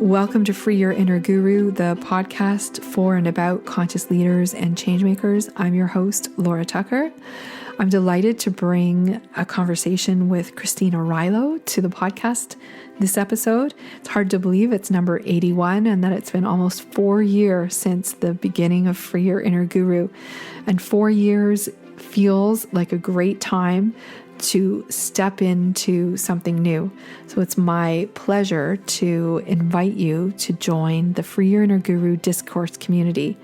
Welcome to Free Your Inner Guru, the podcast for and about conscious leaders and changemakers. I'm your host, Laura Tucker. I'm delighted to bring a conversation with Christina Rylo to the podcast this episode. It's hard to believe it's number 81 and that it's been almost 4 years since the beginning of Free Your Inner Guru. And 4 years feels like a great time to step into something new. So it's my pleasure to invite you to join the Free Your Inner Guru Discourse community.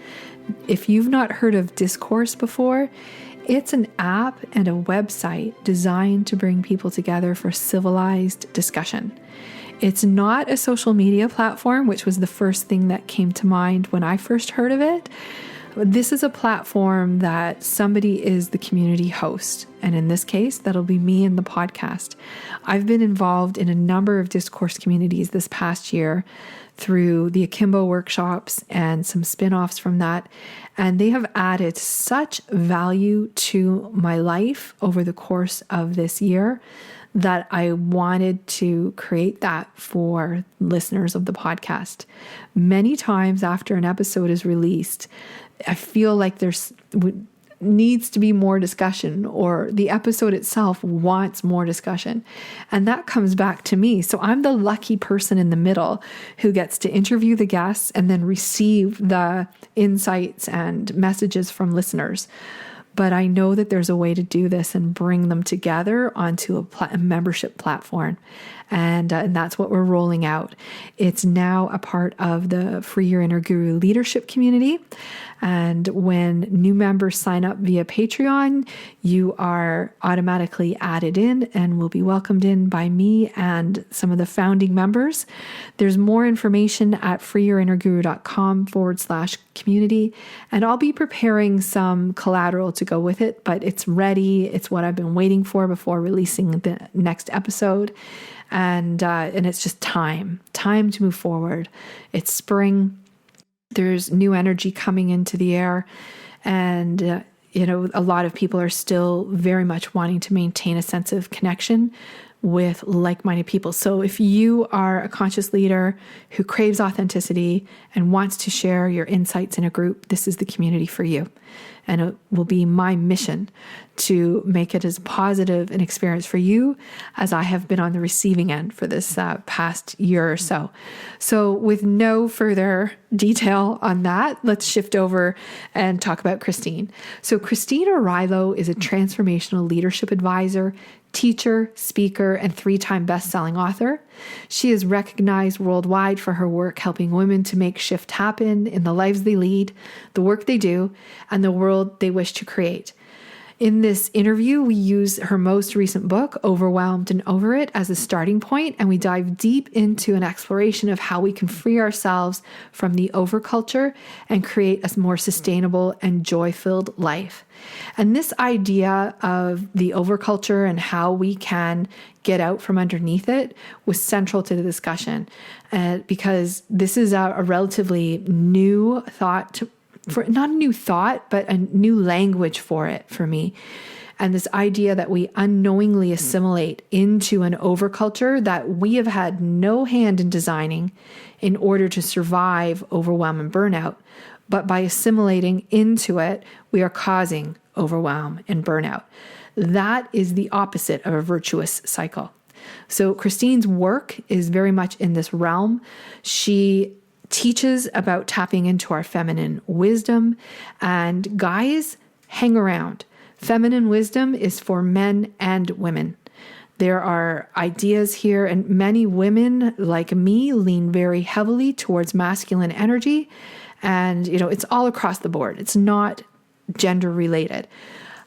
If you've not heard of Discourse before, it's an app and a website designed to bring people together for civilized discussion. It's not a social media platform, which was the first thing that came to mind when I first heard of it. This is a platform that somebody is the community host. And in this case, that'll be me in the podcast. I've been involved in a number of discourse communities this past year through the Akimbo workshops and some spin-offs from that. And they have added such value to my life over the course of this year that I wanted to create that for listeners of the podcast. Many times after an episode is released, I feel like there's needs to be more discussion, or the episode itself wants more discussion. And that comes back to me. So I'm the lucky person in the middle who gets to interview the guests and then receive the insights and messages from listeners. But I know that there's a way to do this and bring them together onto a membership platform. And that's what we're rolling out. It's now a part of the Free Your Inner Guru leadership community. And when new members sign up via Patreon, you are automatically added in and will be welcomed in by me and some of the founding members. There's more information at freeyourinnerguru.com/community. And I'll be preparing some collateral to go with it, but it's ready. It's what I've been waiting for before releasing the next episode. And it's just time to move forward. It's spring. There's new energy coming into the air. And, a lot of people are still very much wanting to maintain a sense of connection with like-minded people. So if you are a conscious leader who craves authenticity and wants to share your insights in a group, this is the community for you. And it will be my mission to make it as positive an experience for you as I have been on the receiving end for this past year or so. So with no further detail on that, let's shift over and talk about Christine. So Christina Rylo is a transformational leadership advisor, teacher, speaker, and 3-time best-selling author. She is recognized worldwide for her work helping women to make shift happen in the lives they lead, the work they do, and the world they wish to create. In this interview, we use her most recent book, Overwhelmed and Over It, as a starting point, and we dive deep into an exploration of how we can free ourselves from the overculture and create a more sustainable and joy-filled life. And this idea of the overculture and how we can get out from underneath it was central to the discussion, because this is a relatively new thought not a new thought, but a new language for it for me. And this idea that we unknowingly assimilate into an overculture that we have had no hand in designing in order to survive overwhelm and burnout. But by assimilating into it, we are causing overwhelm and burnout. That is the opposite of a virtuous cycle. So Christine's work is very much in this realm. She teaches about tapping into our feminine wisdom. And guys, hang around. Feminine wisdom is for men and women. There are ideas here, and many women like me lean very heavily towards masculine energy. And, it's all across the board. It's not gender related.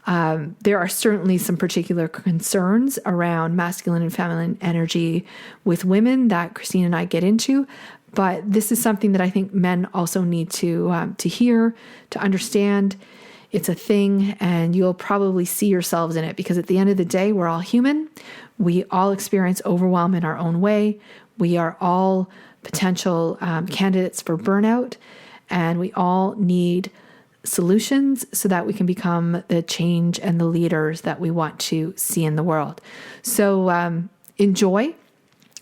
There are certainly some particular concerns around masculine and feminine energy with women that Christine and I get into. But this is something that I think men also need to hear, to understand. It's a thing, and you'll probably see yourselves in it, because at the end of the day, we're all human. We all experience overwhelm in our own way. We are all potential candidates for burnout, and we all need solutions so that we can become the change and the leaders that we want to see in the world. So enjoy.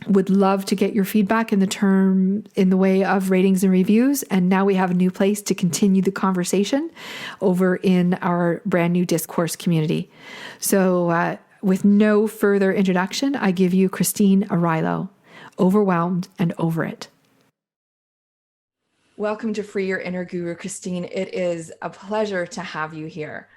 Would love to get your feedback in the way of ratings and reviews. And now we have a new place to continue the conversation over in our brand new discourse community. So with no further introduction, I give you Christine Arylo, Overwhelmed and Over It. Welcome to Free Your Inner Guru, Christine. It is a pleasure to have you here.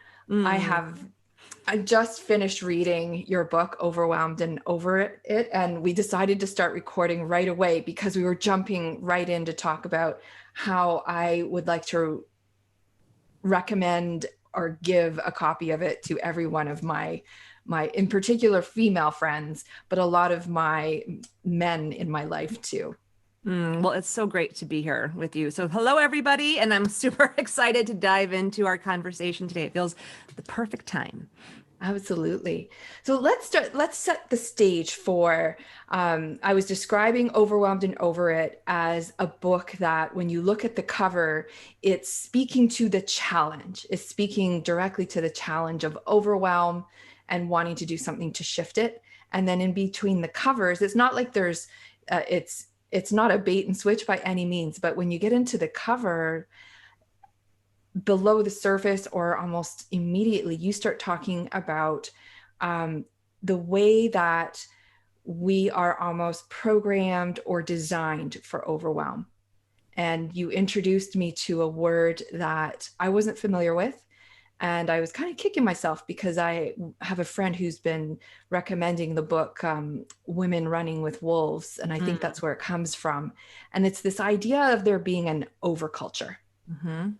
I just finished reading your book, Overwhelmed and Over It, and we decided to start recording right away because we were jumping right in to talk about how I would like to recommend or give a copy of it to every one of my in particular female friends, but a lot of my men in my life too. Well, it's so great to be here with you. So hello, everybody. And I'm super excited to dive into our conversation today. It feels the perfect time. Absolutely. So let's set the stage for, I was describing Overwhelmed and Over It as a book that when you look at the cover, it's speaking to the challenge. It's speaking directly to the challenge of overwhelm and wanting to do something to shift it. And then in between the covers, it's not like there's, it's not a bait and switch by any means, but when you get into the cover, below the surface or almost immediately, you start talking about the way that we are almost programmed or designed for overwhelm. And you introduced me to a word that I wasn't familiar with. And I was kind of kicking myself because I have a friend who's been recommending the book, Women Running with Wolves. And I think that's where it comes from. And it's this idea of there being an overculture. Mm-hmm.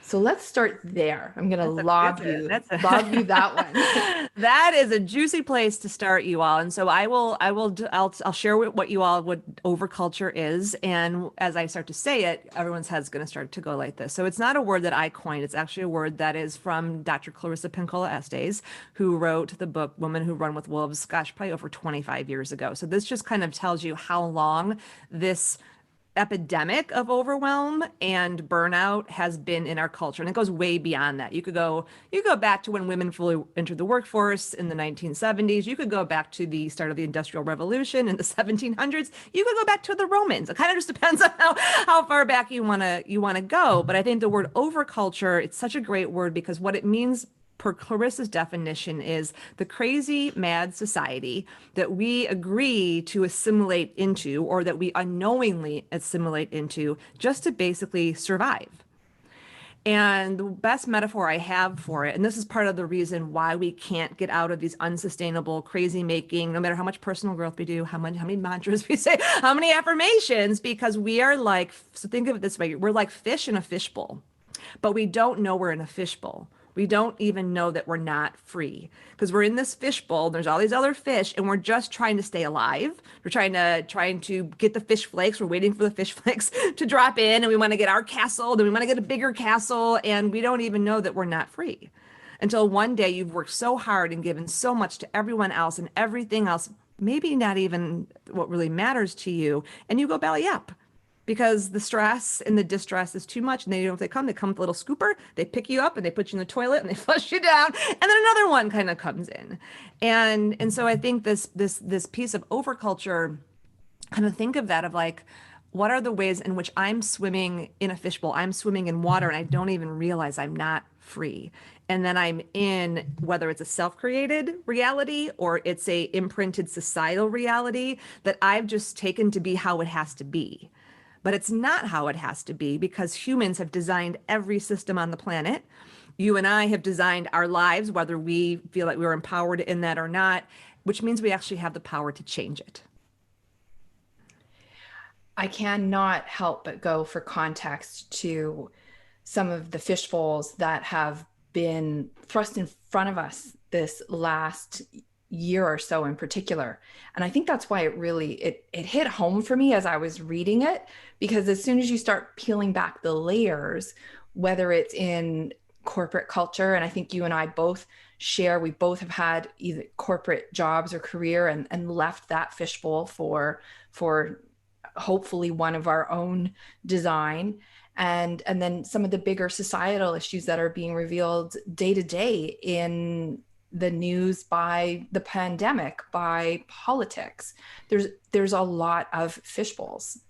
So let's start there. I'm going to lob you that one. That is a juicy place to start, you all. And so I'll share what you all what overculture is. And as I start to say it, everyone's head's going to start to go like this. So it's not a word that I coined. It's actually a word that is from Dr. Clarissa Pinkola Estes, who wrote the book Women Who Run with Wolves, gosh, probably over 25 years ago. So this just kind of tells you how long this epidemic of overwhelm and burnout has been in our culture. And it goes way beyond that. You go back to when women fully entered the workforce in the 1970s. You could go back to the start of the Industrial Revolution in the 1700s. You could go back to the Romans. It kind of just depends on how far back you want to go. But I think the word overculture, it's such a great word because what it means per Clarissa's definition is the crazy, mad society that we agree to assimilate into, or that we unknowingly assimilate into, just to basically survive. And the best metaphor I have for it, and this is part of the reason why we can't get out of these unsustainable, crazy making, no matter how much personal growth we do, how many mantras we say, how many affirmations, because we are like, so think of it this way, we're like fish in a fishbowl, but we don't know we're in a fishbowl. We don't even know that we're not free because we're in this fishbowl. There's all these other fish and we're just trying to stay alive. We're trying to get the fish flakes. We're waiting for the fish flakes to drop in and we want to get our castle. Then we want to get a bigger castle and we don't even know that we're not free until one day you've worked so hard and given so much to everyone else and everything else, maybe not even what really matters to you. And you go belly up. Because the stress and the distress is too much. And they come with a little scooper, they pick you up and they put you in the toilet and they flush you down. And then another one kind of comes in. And so I think this piece of overculture, kind of think of that of like, what are the ways in which I'm swimming in a fishbowl? I'm swimming in water and I don't even realize I'm not free. And then I'm in, whether it's a self-created reality or it's a imprinted societal reality that I've just taken to be how it has to be. But it's not how it has to be because humans have designed every system on the planet. You and I have designed our lives, whether we feel like we were empowered in that or not, which means we actually have the power to change it. I cannot help but go for context to some of the fishbowls that have been thrust in front of us this last year or so in particular. And I think that's why it hit home for me as I was reading it, because as soon as you start peeling back the layers, whether it's in corporate culture, and I think you and I both share, we both have had either corporate jobs or career and left that fishbowl for hopefully one of our own design. And then some of the bigger societal issues that are being revealed day to day in the news, by the pandemic, by politics. There's a lot of fishbowls.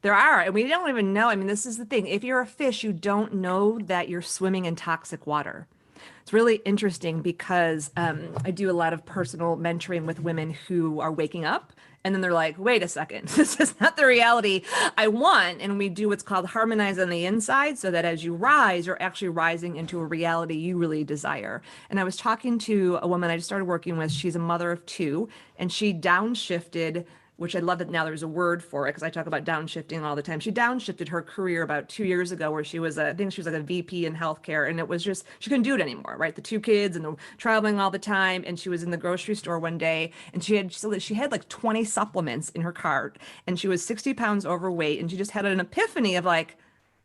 There are, and we don't even know. I mean, this is the thing. If you're a fish, you don't know that you're swimming in toxic water. It's really interesting because I do a lot of personal mentoring with women who are waking up and then they're like, wait a second, this is not the reality I want. And we do what's called harmonize on the inside so that as you rise, you're actually rising into a reality you really desire. And I was talking to a woman I just started working with. She's a mother of two, and she downshifted, which I love that now there's a word for it because I talk about downshifting all the time. She downshifted her career about 2 years ago where she was, I think she was like a VP in healthcare, and it was just, she couldn't do it anymore, right? The two kids and the traveling all the time. And she was in the grocery store one day and she had like 20 supplements in her cart and she was 60 pounds overweight. And she just had an epiphany of like,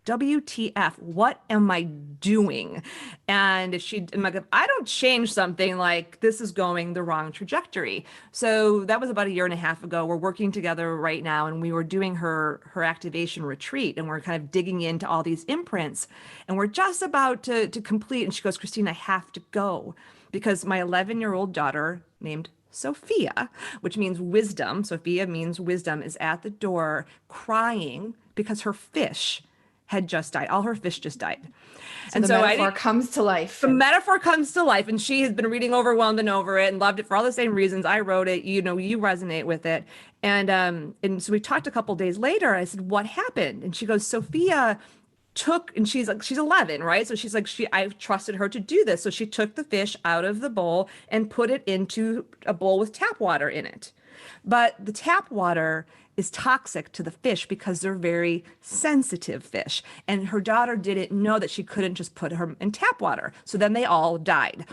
WTF, what am I doing? And I'm like, if I don't change something, like this is going the wrong trajectory. So that was about a year and a half ago. We're working together right now, and we were doing her activation retreat, and we're kind of digging into all these imprints, and we're just about to complete. And she goes, Christine, I have to go because my 11-year-old daughter named Sophia, which means wisdom. Sophia means wisdom, is at the door crying because her fish had just died. All her fish just died. And the metaphor comes to life. The metaphor comes to life. And she has been reading Overwhelmed and Over It and loved it for all the same reasons. I wrote it, you resonate with it. And so we talked a couple of days later. I said, what happened? And she goes, Sophia took, and she's 11, right? So she's like, I trusted her to do this. So she took the fish out of the bowl and put it into a bowl with tap water in it. But the tap water is toxic to the fish because they're very sensitive fish. And her daughter didn't know that she couldn't just put her in tap water. So then they all died.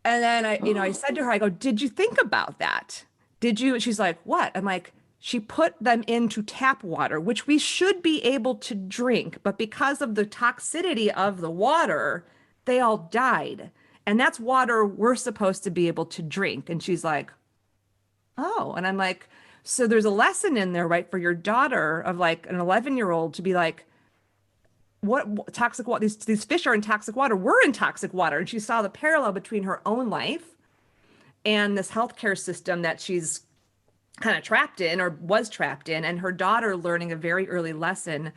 And then I said to her, I go, did you think about that? Did you? She's like, what? I'm like, she put them into tap water, which we should be able to drink. But because of the toxicity of the water, they all died. And that's water we're supposed to be able to drink. And she's like, oh. And I'm like, so there's a lesson in there, right, for your daughter of like an 11-year-old to be like, what toxic water, these fish are in toxic water. We're in toxic water. And she saw the parallel between her own life and this healthcare system that she's kind of trapped in or was trapped in, and her daughter learning a very early lesson,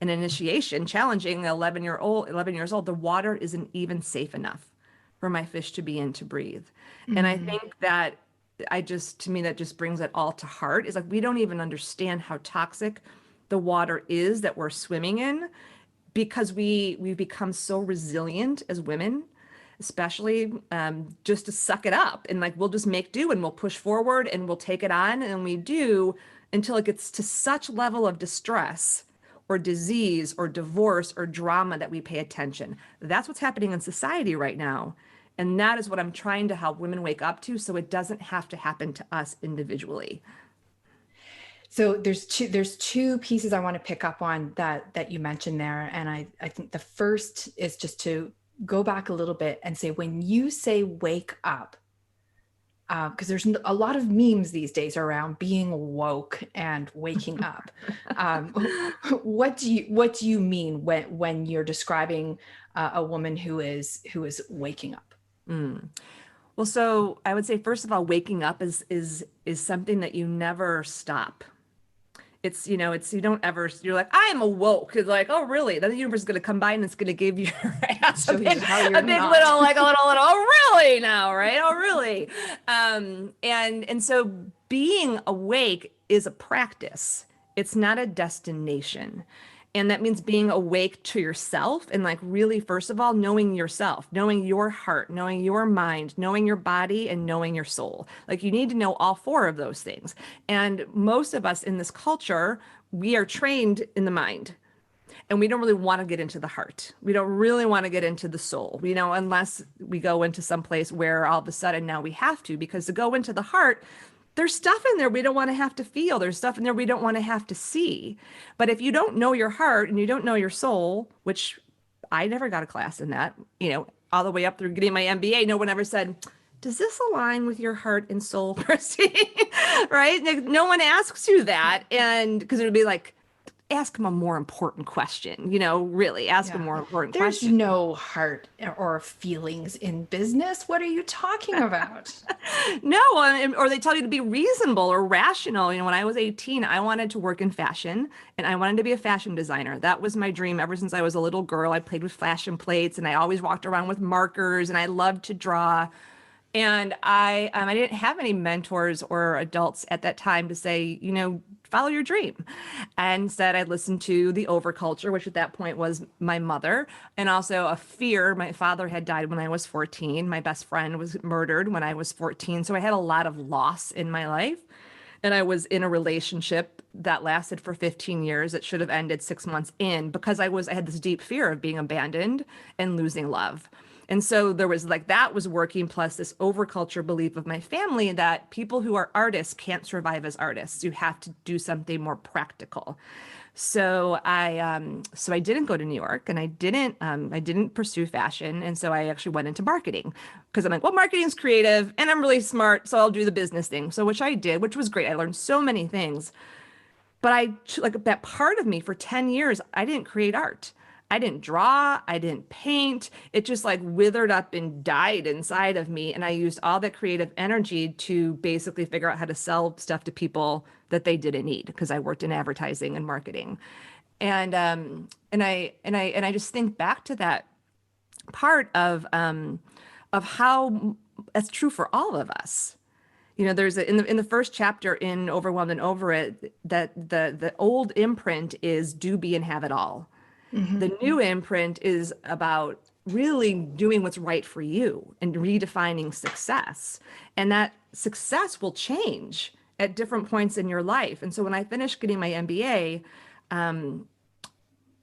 an initiation, challenging 11 years old, the water isn't even safe enough for my fish to be in to breathe. Mm-hmm. And I think that to me, that just brings it all to heart. Is like, we don't even understand how toxic the water is that we're swimming in because we've become so resilient as women, especially just to suck it up. And like, we'll just make do and we'll push forward and we'll take it on. And we do until it gets to such level of distress or disease or divorce or drama that we pay attention. That's what's happening in society right now. And that is what I'm trying to help women wake up to, so it doesn't have to happen to us individually. So there's two pieces I want to pick up on that you mentioned there. And I think the first is just to go back a little bit and say, when you say wake up, because there's a lot of memes these days around being woke and waking up. What do you mean when you're describing a woman who is waking up? Well, so I would say, first of all, waking up is something that you never stop. It's, you don't ever, you're like, I am awoke. It's like, oh, really? Then the universe is going to come by and it's going to give you a big little, oh, really now, right? Oh, really? And so being awake is a practice. It's not a destination. And that means being awake to yourself and like really, first of all, knowing yourself, knowing your heart, knowing your mind, knowing your body, and knowing your soul. Like, you need to know all four of those things. And most of us in this culture, we are trained in the mind. And we don't really want to get into the heart. We don't really want to get into the soul, unless we go into some place where all of a sudden now we have to, because to go into the heart, there's stuff in there we don't want to have to feel. There's stuff in there we don't want to have to see. But if you don't know your heart and you don't know your soul, which I never got a class in that, all the way up through getting my MBA, no one ever said, does this align with your heart and soul, Christine? Right? No one asks you that. And because it would be like, ask them a more important question, really ask a more important There's question. no heart or feelings in business. What are you talking about? No, or they tell you to be reasonable or rational. When I was 18, I wanted to work in fashion and I wanted to be a fashion designer. That was my dream ever since I was a little girl. I played with fashion plates and I always walked around with markers and I loved to draw. And I didn't have any mentors or adults at that time to say, follow your dream. And instead, I listened to the overculture, which at that point was my mother, and also a fear. My father had died when I was 14. My best friend was murdered when I was 14. So I had a lot of loss in my life. And I was in a relationship that lasted for 15 years. It should have ended 6 months in because I had this deep fear of being abandoned and losing love. And so there was that was working, plus this overculture belief of my family that people who are artists can't survive as artists. You have to do something more practical. So I didn't go to New York and I didn't pursue fashion. And so I actually went into marketing because I'm like, well, marketing's creative and I'm really smart. So I'll do the business thing. So which I did, which was great. I learned so many things. But that part of me for 10 years, I didn't create art. I didn't draw, I didn't paint. It just withered up and died inside of me. And I used all that creative energy to basically figure out how to sell stuff to people that they didn't need because I worked in advertising and marketing. And I just think back to that part of how that's true for all of us. There's in the first chapter in Overwhelmed and Over It, that the old imprint is do, be, and have it all. Mm-hmm. The new imprint is about really doing what's right for you and redefining success. And that success will change at different points in your life. And so when I finished getting my MBA,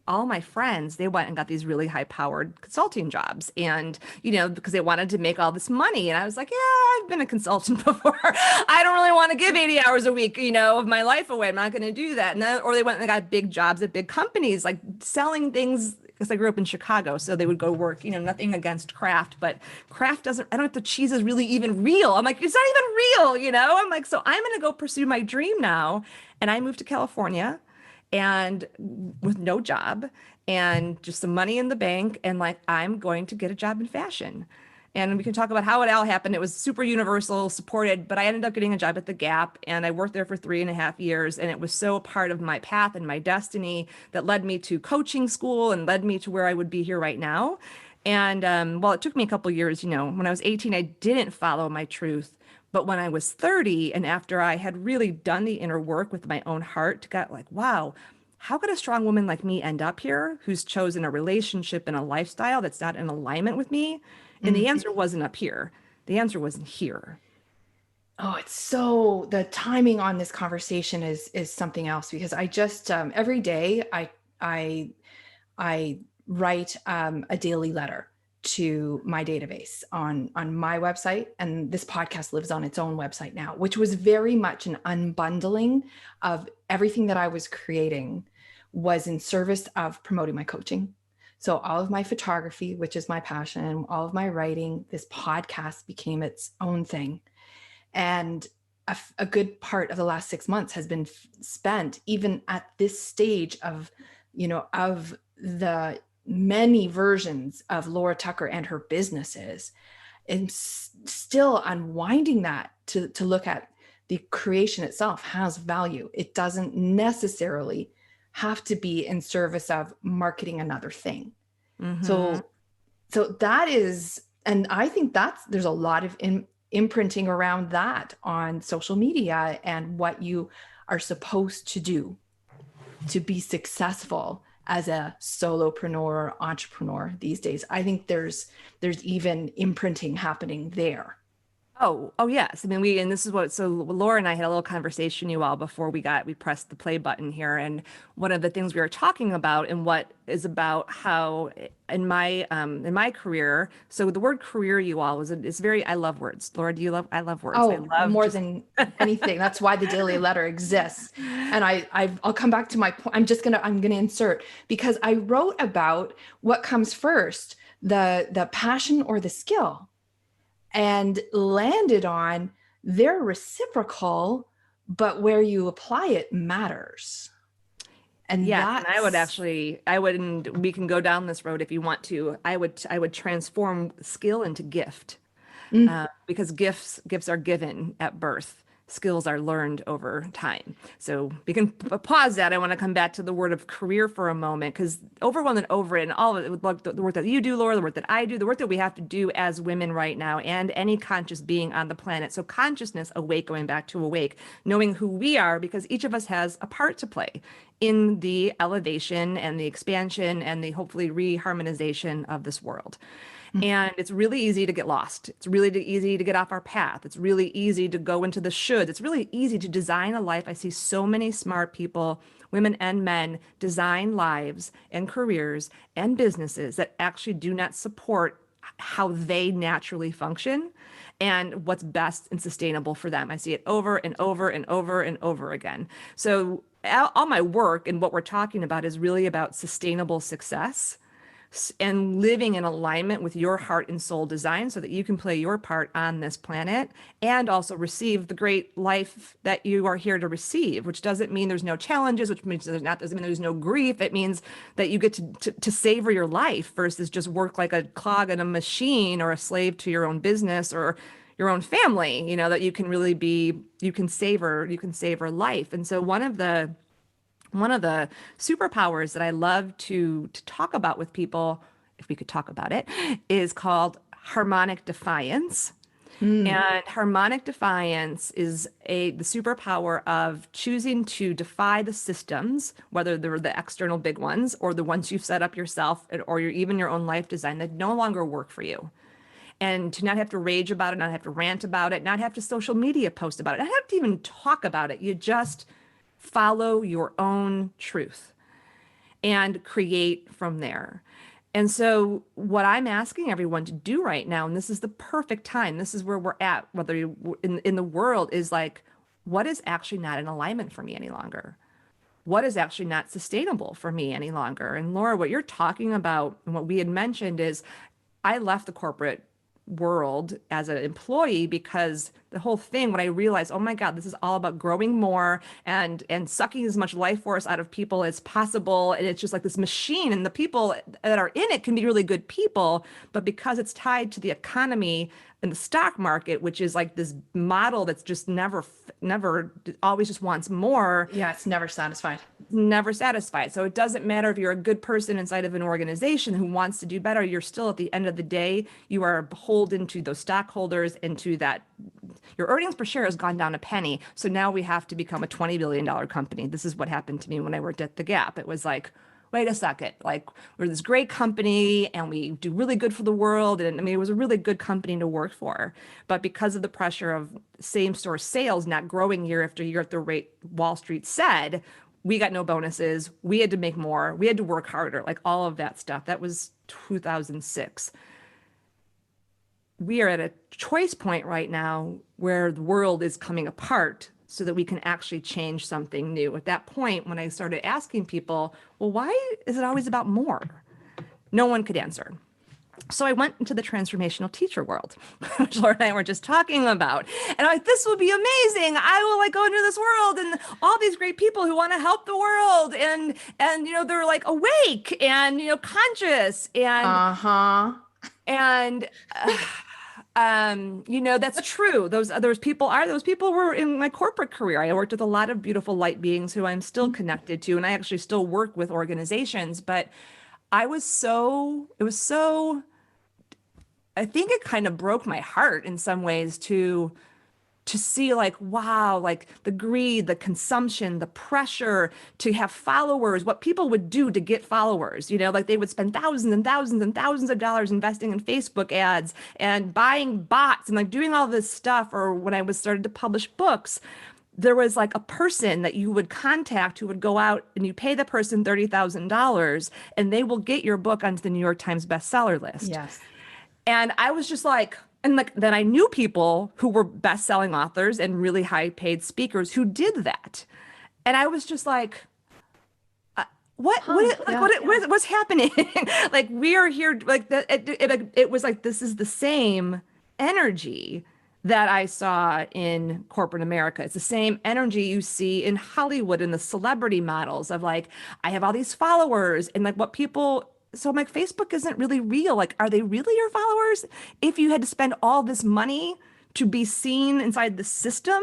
all my friends, they went and got these really high-powered consulting jobs and, because they wanted to make all this money. And I was like, yeah, I've been a consultant before. I don't really want to give 80 hours a week, of my life away. I'm not going to do that. And then, or they went and got big jobs at big companies, selling things, because I grew up in Chicago. So they would go work, nothing against craft, but craft I don't know if the cheese is really even real. I'm like, it's not even real, I'm like, so I'm going to go pursue my dream now. And I moved to California, and with no job and just some money in the bank, and I'm going to get a job in fashion. And we can talk about how it all happened. It was super universal, supported, but I ended up getting a job at the Gap, and I worked there for 3.5 years. And it was so a part of my path and my destiny that led me to coaching school and led me to where I would be here right now. And it took me a couple years, when I was 18, I didn't follow my truth. But when I was 30, and after I had really done the inner work with my own heart, got wow, how could a strong woman like me end up here who's chosen a relationship and a lifestyle that's not in alignment with me? And the answer wasn't up here. The answer wasn't here. Oh, it's so, the timing on this conversation is something else, because I just every day I write a daily letter to my database on my website, and this podcast lives on its own website now, which was very much an unbundling of everything that I was creating was in service of promoting my coaching. So all of my photography, which is my passion, all of my writing, this podcast became its own thing. And a good part of the last 6 months has been spent even at this stage of, of the many versions of Laura Tucker and her businesses, and still unwinding that to look at the creation itself has value. It doesn't necessarily have to be in service of marketing another thing. Mm-hmm. So that is, and I think there's a lot of imprinting around that on social media and what you are supposed to do to be successful as a solopreneur or entrepreneur these days. I think there's even imprinting happening there. Oh, yes. I mean, so Laura and I had a little conversation, you all, before we pressed the play button here. And one of the things we were talking about, and what is about how in my career, so the word career, you all, is very, I love words. Laura, I love words. Oh, I love more than anything. That's why the daily letter exists. And I'll come back to my point. I'm going to insert, because I wrote about what comes first, the passion or the skill, and landed on they're reciprocal, but where you apply it matters. And Yes, and I would that's, actually, I wouldn't, we can go down this road if you want to. I would transform skill into gift, mm, because gifts are given at birth. Skills are learned over time. So we can pause that. I want to come back to the word of career for a moment, because overwhelmed and over it and all of it, like the work that you do, Laura, the work that I do, the work that we have to do as women right now, and any conscious being on the planet. So consciousness, awake, going back to awake, knowing who we are, because each of us has a part to play in the elevation and the expansion and the hopefully reharmonization of this world. And it's really easy to get lost. It's really easy to get off our path. It's really easy to go into the should. It's really easy to design a life. I see so many smart people, women and men, design lives and careers and businesses that actually do not support how they naturally function and what's best and sustainable for them. I see it over and over and over and over again. So all my work and what we're talking about is really about sustainable success and living in alignment with your heart and soul design so that you can play your part on this planet and also receive the great life that you are here to receive, which doesn't mean there's no challenges, which means doesn't mean there's no grief. It means that you get to savor your life versus just work like a clog in a machine or a slave to your own business or your own family, that you can really be, you can savor life. And so one of the superpowers that I love to talk about with people, if we could talk about it, is called harmonic defiance. And harmonic defiance is the superpower of choosing to defy the systems, whether they're the external big ones or the ones you've set up yourself, or even your own life design that no longer work for you. And to not have to rage about it, not have to rant about it, not have to social media post about it, not have to even talk about it. You just follow your own truth and create from there. And so what I'm asking everyone to do right now, and this is the perfect time, this is where we're at, whether you in the world, is like, what is actually not in alignment for me any longer? What is actually not sustainable for me any longer? And Laura, what you're talking about and what we had mentioned is I left the corporate world as an employee because the whole thing, when I realized, oh my God, this is all about growing more and sucking as much life force out of people as possible. And it's just like this machine, and the people that are in it can be really good people, but because it's tied to the economy and the stock market, which is like this model that's just never always just wants more. yeah, it's never satisfied. Never satisfied. So it doesn't matter if you're a good person inside of an organization who wants to do better, you're still, at the end of the day, you are beholden to those stockholders and to that. Your earnings per share has gone down a penny. So now we have to become a $20 billion company. This is what happened to me when I worked at the Gap. It was like, wait a second, like, we're this great company and we do really good for the world. And I mean, it was a really good company to work for. But because of the pressure of same store sales not growing year after year at the rate Wall Street said, we got no bonuses. We had to make more. We had to work harder, like all of that stuff. That was 2006. We are at a choice point right now where the world is coming apart so that we can actually change something new. At that point, when I started asking people, well, why is it always about more? No one could answer. So I went into the transformational teacher world, which Laura and I were just talking about. And I'm like, this will be amazing. I will like go into this world and all these great people who want to help the world. And they're like awake and, conscious and, and, that's true. Those people were in my corporate career. I worked with a lot of beautiful light beings who I'm still connected to, and I actually still work with organizations, but I think it kind of broke my heart in some ways to see like, wow, like the greed, the consumption, the pressure to have followers, what people would do to get followers, like they would spend thousands and thousands and thousands of dollars investing in Facebook ads and buying bots and like doing all this stuff. Or when I was started to publish books, there was like a person that you would contact who would go out and you pay the person $30,000 and they will get your book onto the New York Times bestseller list. Yes. And I was just like, and like then I knew people who were best-selling authors and really high-paid speakers who did that. And I was just like, what's happening? Like we are here, like it was like, this is the same energy that I saw in corporate America. It's the same energy you see in Hollywood in the celebrity models of like, I have all these followers and like what people, so I'm like, Facebook isn't really real. Like, are they really your followers? If you had to spend all this money to be seen inside the system,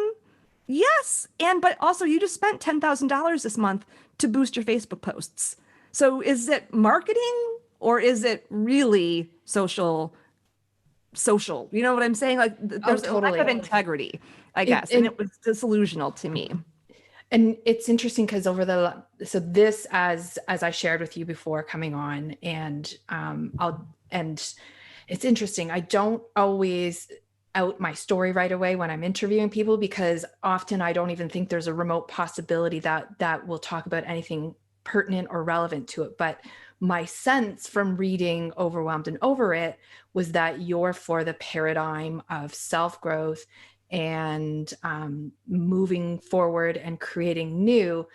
yes. But also you just spent $10,000 this month to boost your Facebook posts. So is it marketing or is it really social? You know what I'm saying? Like there's a lack of integrity, I guess. And it was disillusional to me. And it's interesting because so this, as I shared with you before coming on, and it's interesting. I don't always out my story right away when I'm interviewing people, because often I don't even think there's a remote possibility that we'll talk about anything pertinent or relevant to it. But my sense from reading Overwhelmed and Over It was that you're for the paradigm of self-growth and moving forward and creating new.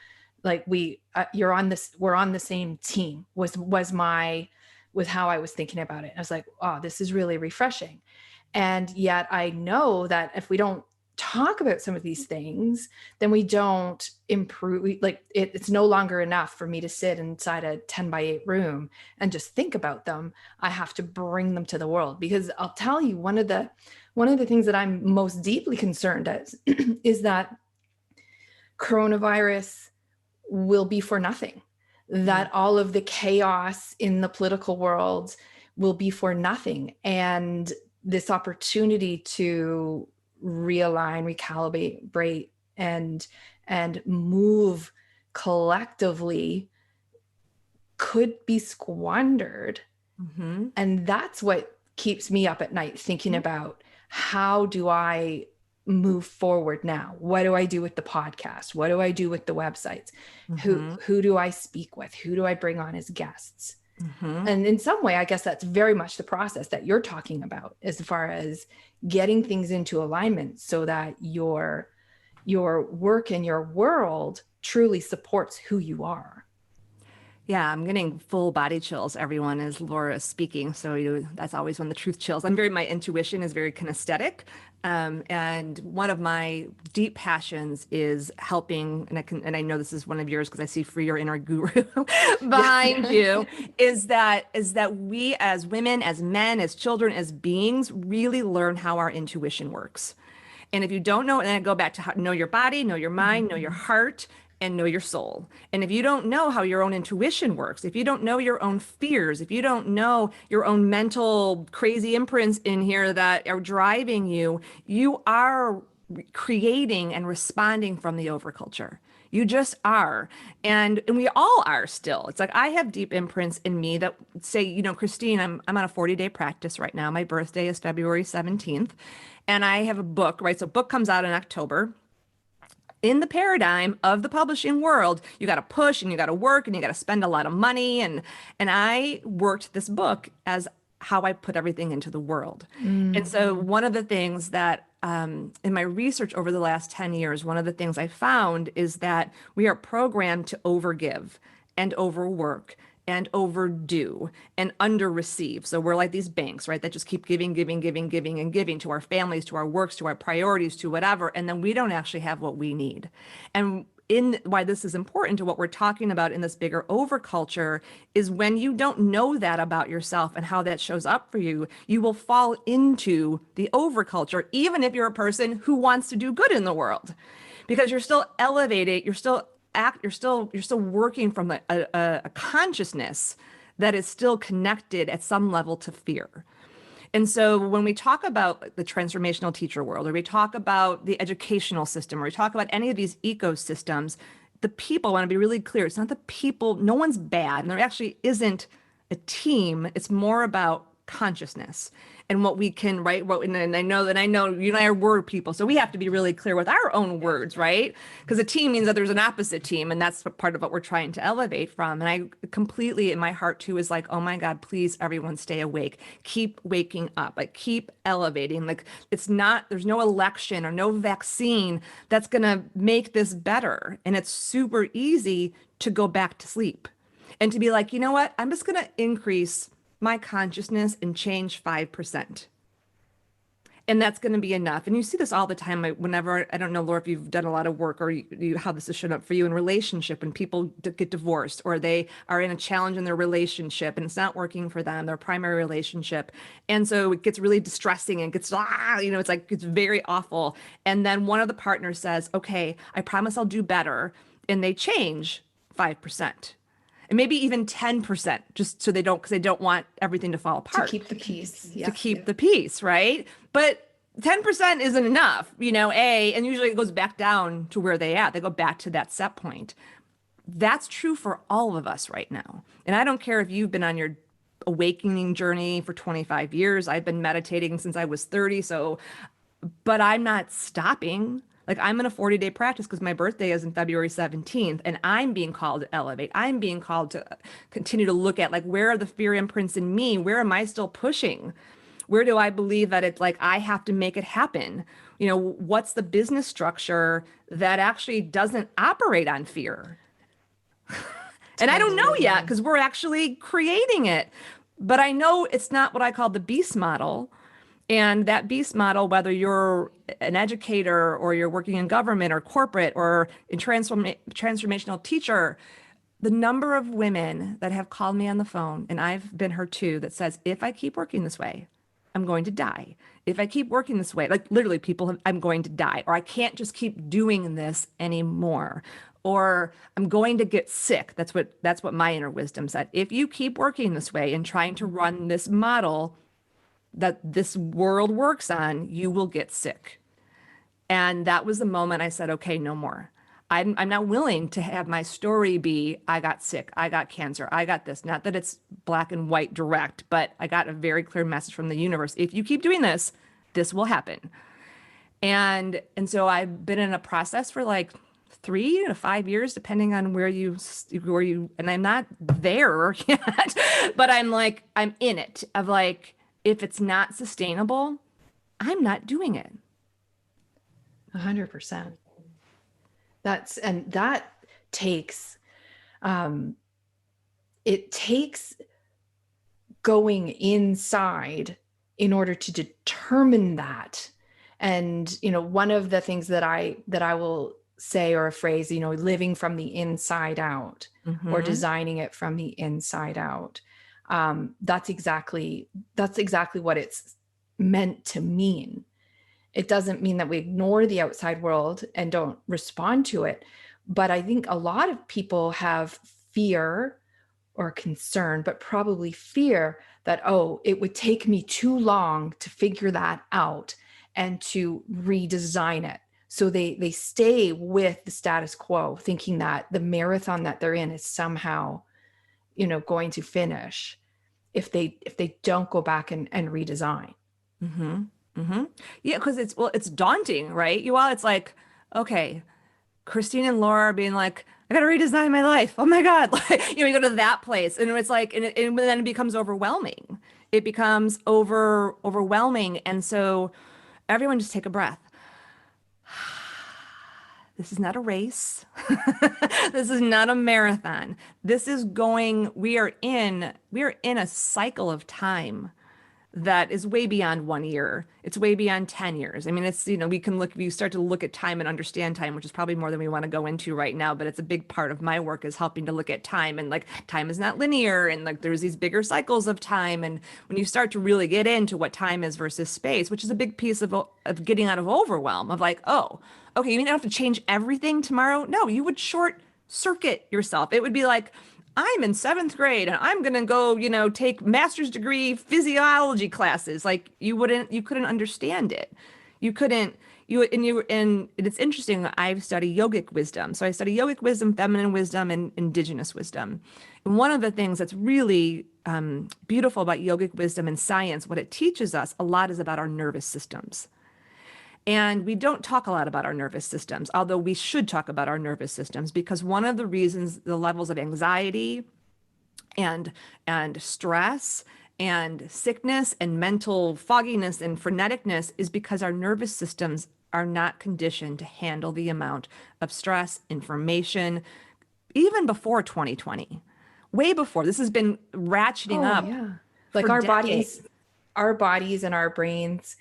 Like we're on the same team was how I was thinking about it. I was like, oh, this is really refreshing. And yet I know that if we don't talk about some of these things, then we don't improve. It's no longer enough for me to sit inside a 10x8 room and just think about them. I have to bring them to the world, because I'll tell you, one of the things that I'm most deeply concerned as is that coronavirus will be for nothing, that all of the chaos in the political world will be for nothing. And this opportunity to realign, recalibrate, and move collectively could be squandered. Mm-hmm. And that's what keeps me up at night, thinking about, how do I move forward now? What do I do with the podcast? What do I do with the websites? Mm-hmm. Who do I speak with? Who do I bring on as guests? Mm-hmm. And in some way, I guess that's very much the process that you're talking about, as far as getting things into alignment so that your work and your world truly supports who you are. Yeah, I'm getting full body chills, everyone, as Laura is speaking. So that's always when the truth chills. My intuition is very kinesthetic. And one of my deep passions is helping, and I know this is one of yours because I see for your inner guru behind you, is that we as women, as men, as children, as beings really learn how our intuition works. And if you don't know, and then I go back to know your body, know your mind, know your heart, and know your soul. And if you don't know how your own intuition works, if you don't know your own fears, if you don't know your own mental crazy imprints in here that are driving you, you are creating and responding from the overculture. You just are. And we all are still. It's like I have deep imprints in me that say, Christine, I'm on a 40-day practice right now. My birthday is February 17th. And I have a book, right? So book comes out in October. In the paradigm of the publishing world, you got to push and you got to work and you got to spend a lot of money. And I worked this book as how I put everything into the world. Mm-hmm. And so one of the things that in my research over the last 10 years, one of the things I found is that we are programmed to overgive and overwork and overdo and underreceive. So we're like these banks, right, that just keep giving to our families, to our works, to our priorities, to whatever. And then we don't actually have what we need. And why this is important to what we're talking about in this bigger overculture is when you don't know that about yourself and how that shows up for you, you will fall into the overculture, even if you're a person who wants to do good in the world, because you're still elevated, you're still working from a consciousness that is still connected at some level to fear. And so when we talk about the transformational teacher world, or we talk about the educational system, or we talk about any of these ecosystems, the people, I want to be really clear, it's not the people, no one's bad, and there actually isn't a team. It's more about consciousness and what we can write. And I know you and I are word people, so we have to be really clear with our own words, right? Because a team means that there's an opposite team, and that's part of what we're trying to elevate from. And I completely, in my heart too, is like, oh my God, please everyone stay awake, keep waking up, like keep elevating. Like there's no election or no vaccine that's gonna make this better. And it's super easy to go back to sleep and to be like, you know what, I'm just gonna increase my consciousness and change 5%. And that's going to be enough. And you see this all the time. Whenever, I don't know, Laura, if you've done a lot of work or how this has shown up for you in relationship, when people get divorced or they are in a challenge in their relationship and it's not working for them, their primary relationship. And so it gets really distressing and gets, it's like, it's very awful. And then one of the partners says, okay, I promise I'll do better. And they change 5%. And maybe even 10%, just so they don't, because they don't want everything to fall apart. To keep the peace. Yeah. To keep the peace, right? But 10% isn't enough, and usually it goes back down to where they at. They go back to that set point. That's true for all of us right now. And I don't care if you've been on your awakening journey for 25 years. I've been meditating since I was 30. But I'm not stopping. Like, I'm in a 40-day practice because my birthday is in February 17th, and I'm being called to elevate. I'm being called to continue to look at, like, where are the fear imprints in me? Where am I still pushing? Where do I believe that it's like I have to make it happen? What's the business structure that actually doesn't operate on fear? And I don't know yet because we're actually creating it. But I know it's not what I call the beast model. And that beast model, whether you're an educator or you're working in government or corporate or in transformational teacher, the number of women that have called me on the phone, and I've been her too, that says, if I keep working this way, I'm going to die. If I keep working this way, like literally I'm going to die, or I can't just keep doing this anymore, or I'm going to get sick. That's what my inner wisdom said. If you keep working this way and trying to run this model that this world works on, you will get sick. And that was the moment I said, okay, no more. I'm not willing to have my story be, I got sick, I got cancer, I got this. Not that it's black and white direct, but I got a very clear message from the universe. If you keep doing this, this will happen. And so I've been in a process for like 3 to 5 years, depending on where you, and I'm not there yet, but I'm in it of like, if it's not sustainable, I'm not doing it. 100%. That takes, it takes going inside in order to determine that. And, one of the things that I will say, or a phrase, living from the inside out, or designing it from the inside out. That's exactly what it's meant to mean. It doesn't mean that we ignore the outside world and don't respond to it. But I think a lot of people have fear or concern, but probably fear that, it would take me too long to figure that out and to redesign it. So they stay with the status quo, thinking that the marathon that they're in is somehow, going to finish if they don't go back and redesign. Mm-hmm. Mm-hmm. Yeah, because it's daunting, right? It's like, okay, Christine and Laura are being like, I got to redesign my life. Oh my God. You go to that place and it's like, and then it becomes overwhelming. It becomes overwhelming. And so everyone just take a breath. This is not a race. This is not a marathon. We are in a cycle of time that is way beyond 1 year. It's way beyond 10 years. I mean, it's, we start to look at time and understand time, which is probably more than we want to go into right now, but it's a big part of my work is helping to look at time, and like time is not linear, and like there's these bigger cycles of time. And when you start to really get into what time is versus space, which is a big piece of getting out of overwhelm of like, oh, okay, you mean I have to change everything tomorrow? No, you would short circuit yourself. It would be like, I'm in 7th grade and I'm going to go, take master's degree physiology classes. Like you couldn't understand it. And it's interesting. I've studied yogic wisdom. So I study yogic wisdom, feminine wisdom, and indigenous wisdom. And one of the things that's really beautiful about yogic wisdom and science, what it teaches us a lot is about our nervous systems. And we don't talk a lot about our nervous systems, although we should talk about our nervous systems, because one of the reasons the levels of anxiety and stress and sickness and mental fogginess and freneticness is because our nervous systems are not conditioned to handle the amount of stress, information, even before 2020, way before. This has been ratcheting up. Yeah. Like our bodies and our brains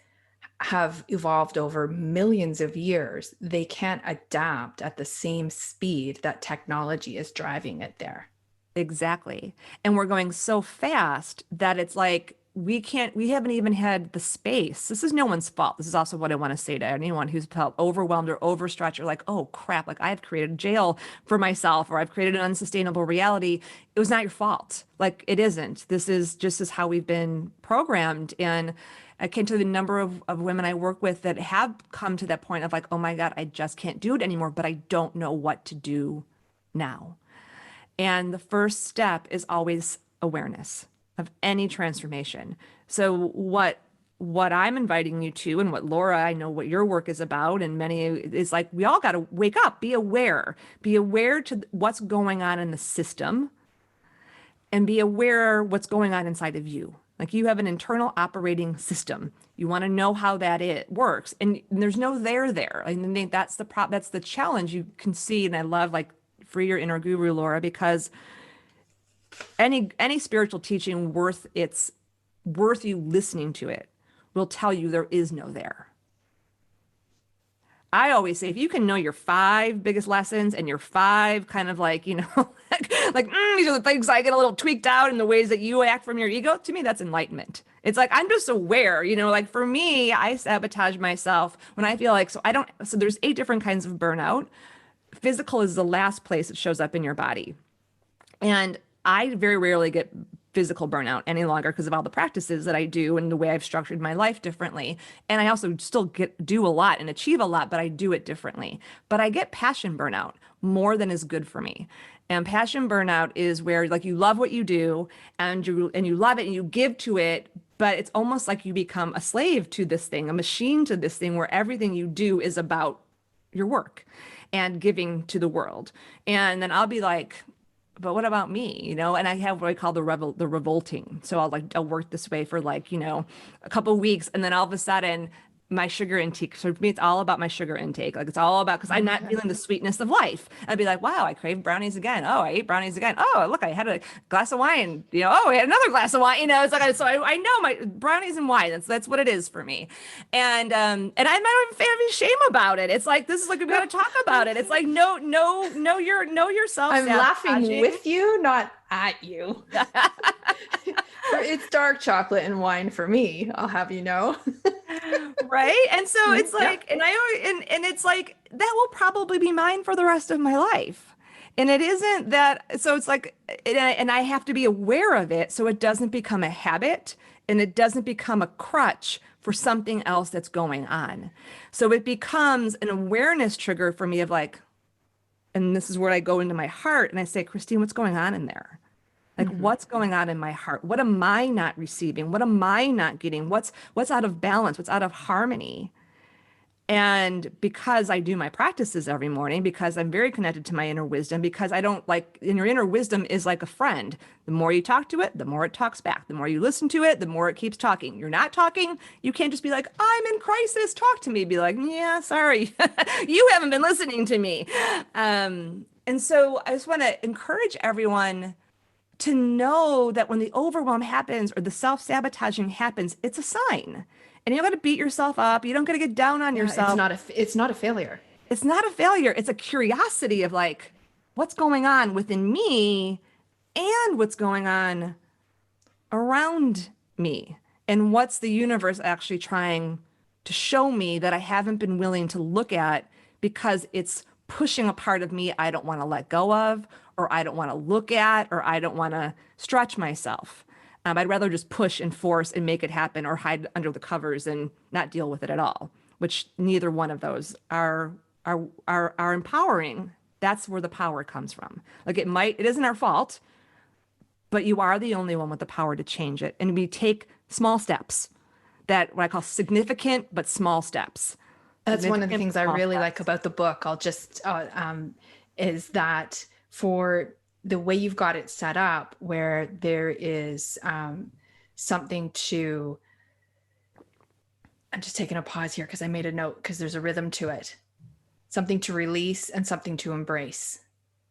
have evolved over millions of years, they can't adapt at the same speed that technology is driving it there. Exactly. And we're going so fast that it's like we haven't even had the space. This is no one's fault. This is also what I want to say to anyone who's felt overwhelmed or overstretched or like, oh crap, like I've created jail for myself or I've created an unsustainable reality. It was not your fault. Like it isn't. This is just as how we've been programmed. And I came to the number of women I work with that have come to that point of like, oh my God, I just can't do it anymore, but I don't know what to do now. And the first step is always awareness of any transformation. So what I'm inviting you to, and what Laura, I know what your work is about, and many is like, we all got to wake up, be aware to what's going on in the system, and be aware what's going on inside of you. Like you have an internal operating system. You want to know how it works, and there's no there. I think that's that's the challenge you can see. And I love like free your inner guru, Laura, because any spiritual teaching worth you listening to it will tell you there is no there. I always say, if you can know your 5 biggest lessons and your 5 kind of like, these are the things I get a little tweaked out in the ways that you act from your ego, to me, that's enlightenment. It's like, I'm just aware, like for me, I sabotage myself when I feel like, so there's 8 different kinds of burnout. Physical is the last place it shows up in your body. And I very rarely get physical burnout any longer because of all the practices that I do and the way I've structured my life differently. And I also still do a lot and achieve a lot, but I do it differently. But I get passion burnout more than is good for me. And passion burnout is where like you love what you do and you love it and you give to it, but it's almost like you become a slave to this thing, a machine to this thing where everything you do is about your work and giving to the world. And then I'll be like, but what about me? And I have what I call the revolting. So I'll work this way for a couple of weeks. And then all of a sudden my sugar intake. So for me, it's all about my sugar intake. Like it's all about, because I'm not feeling the sweetness of life. I'd be like, wow, I crave brownies again. Oh, I ate brownies again. Oh, look, I had a glass of wine. Oh, I had another glass of wine. It's like, so I know my brownies and wine. That's what it is for me. And I'm not even having shame about it. It's like, this is like, we've got to talk about it. It's like, know yourself. I'm laughing with you, not at you. It's dark chocolate and wine for me, I'll have you know. Right. And so it's like, and it's like, that will probably be mine for the rest of my life. And it isn't that, so it's like, and I have to be aware of it so it doesn't become a habit and it doesn't become a crutch for something else that's going on. So it becomes an awareness trigger for me of like, and this is where I go into my heart and I say, Christine, what's going on in there? Like, what's going on in my heart? What am I not receiving? What am I not getting? What's out of balance? What's out of harmony? And because I do my practices every morning, because I'm very connected to my inner wisdom, because I don't like, and your inner wisdom is like a friend. The more you talk to it, the more it talks back. The more you listen to it, the more it keeps talking. You're not talking. You can't just be like, I'm in crisis. Talk to me. Be like, yeah, sorry. You haven't been listening to me. And so I just want to encourage everyone to know that when the overwhelm happens or the self-sabotaging happens, it's a sign. And you don't got to beat yourself up. You don't got to get down on yourself. It's not a failure. It's not a failure. It's a curiosity of like, what's going on within me and what's going on around me? And what's the universe actually trying to show me that I haven't been willing to look at because it's pushing a part of me I don't want to let go of, or I don't want to look at, or I don't want to stretch myself. I'd rather just push and force and make it happen or hide under the covers and not deal with it at all, which neither one of those are empowering. That's where the power comes from. Like it isn't our fault, but you are the only one with the power to change it. And we take small steps, that what I call significant but small steps. That's one of the things I really like about the book. I'll just, is that for the way you've got it set up, where there is something to, I'm just taking a pause here because I made a note because there's a rhythm to it, something to release and something to embrace.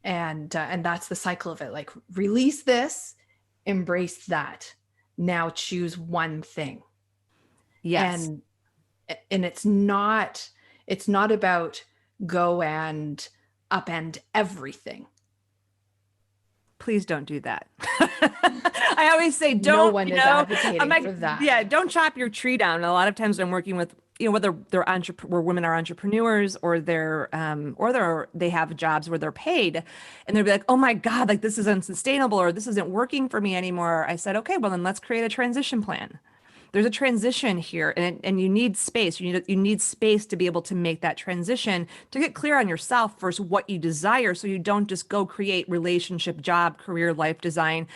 And that's the cycle of it. Like release this, embrace that. Now choose one thing. Yes. And it's not about go and upend everything. Please don't do that. I always say, don't, No one is advocating for that. Yeah, don't chop your tree down. And a lot of times when I'm working with, whether where women are entrepreneurs or they have jobs where they're paid, and they'll be like, oh my God, like this is unsustainable, or this isn't working for me anymore. I said, okay, well then let's create a transition plan. There's a transition here, and you need space. You need space to be able to make that transition, to get clear on yourself first, what you desire, so you don't just go create relationship, job, career, life design,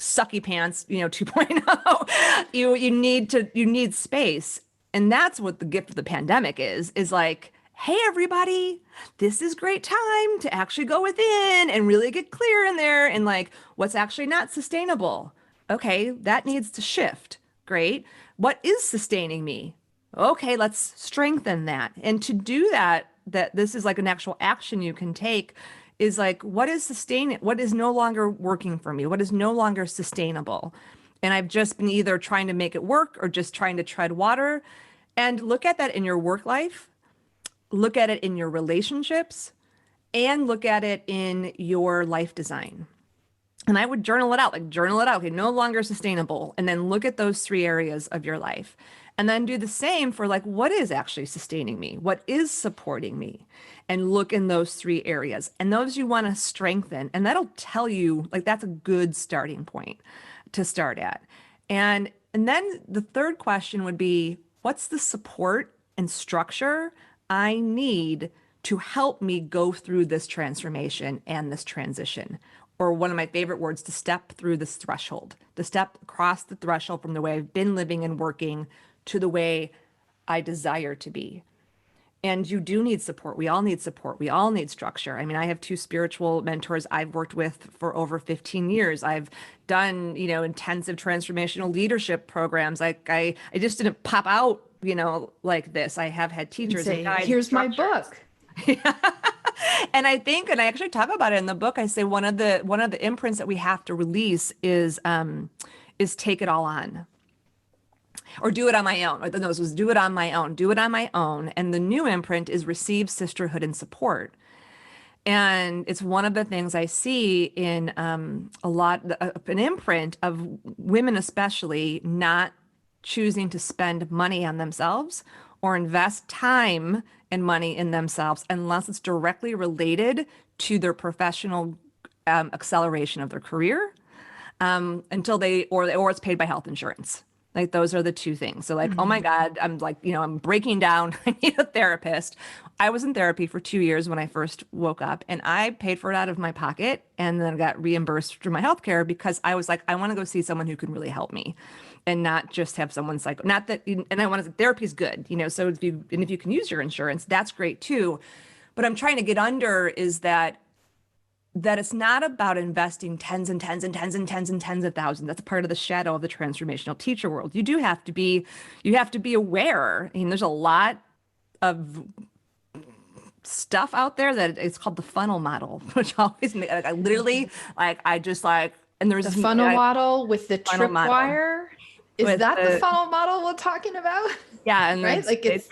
sucky pants, 2.0. You need space. And that's what the gift of the pandemic is like, hey, everybody, this is great time to actually go within and really get clear in there and like what's actually not sustainable. Okay, that needs to shift. Great. What is sustaining me? Okay, let's strengthen that. And to do that this is like an actual action you can take, is like, what is no longer working for me? What is no longer sustainable? And I've just been either trying to make it work or just trying to tread water. And look at that in your work life, look at it in your relationships, and look at it in your life design. And I would journal it out. Okay, no longer sustainable. And then look at those 3 areas of your life. And then do the same for like, what is actually sustaining me? What is supporting me? And look in those 3 areas. And those you want to strengthen. And that'll tell you, like, that's a good starting point to start at. And then the third question would be, what's the support and structure I need to help me go through this transformation and this transition? Or one of my favorite words, to step through this threshold, to step across the threshold from the way I've been living and working to the way I desire to be. And you do need support. We all need support. We all need structure. I mean, I have 2 spiritual mentors I've worked with for over 15 years. I've done, intensive transformational leadership programs. Like I just didn't pop out, like this. I have had teachers and guides. Here's my book. And I actually talk about it in the book. I say one of the imprints that we have to release is take it all on, or do it on my own. Or the nose was do it on my own. And the new imprint is receive sisterhood and support. And it's one of the things I see in an imprint of women, especially not choosing to spend money on themselves or invest time and money in themselves unless it's directly related to their professional acceleration of their career, until or it's paid by health insurance. Like those are the 2 things. So like, oh my God, I'm like, I'm breaking down. I need a therapist. I was in therapy for 2 years when I first woke up, and I paid for it out of my pocket and then got reimbursed through my healthcare, because I was like, I want to go see someone who can really help me and not just have someone not that, and I want to, therapy is good, so if you can use your insurance, that's great too. But I'm trying to get under is that it's not about investing tens and tens and tens and tens and tens of thousands. That's part of the shadow of the transformational teacher world. You have to be aware. I mean, there's a lot of stuff out there that it's called the funnel model, which always I literally and there's the funnel model with the tripwire. Is that the funnel model we're talking about? Yeah, and right, it's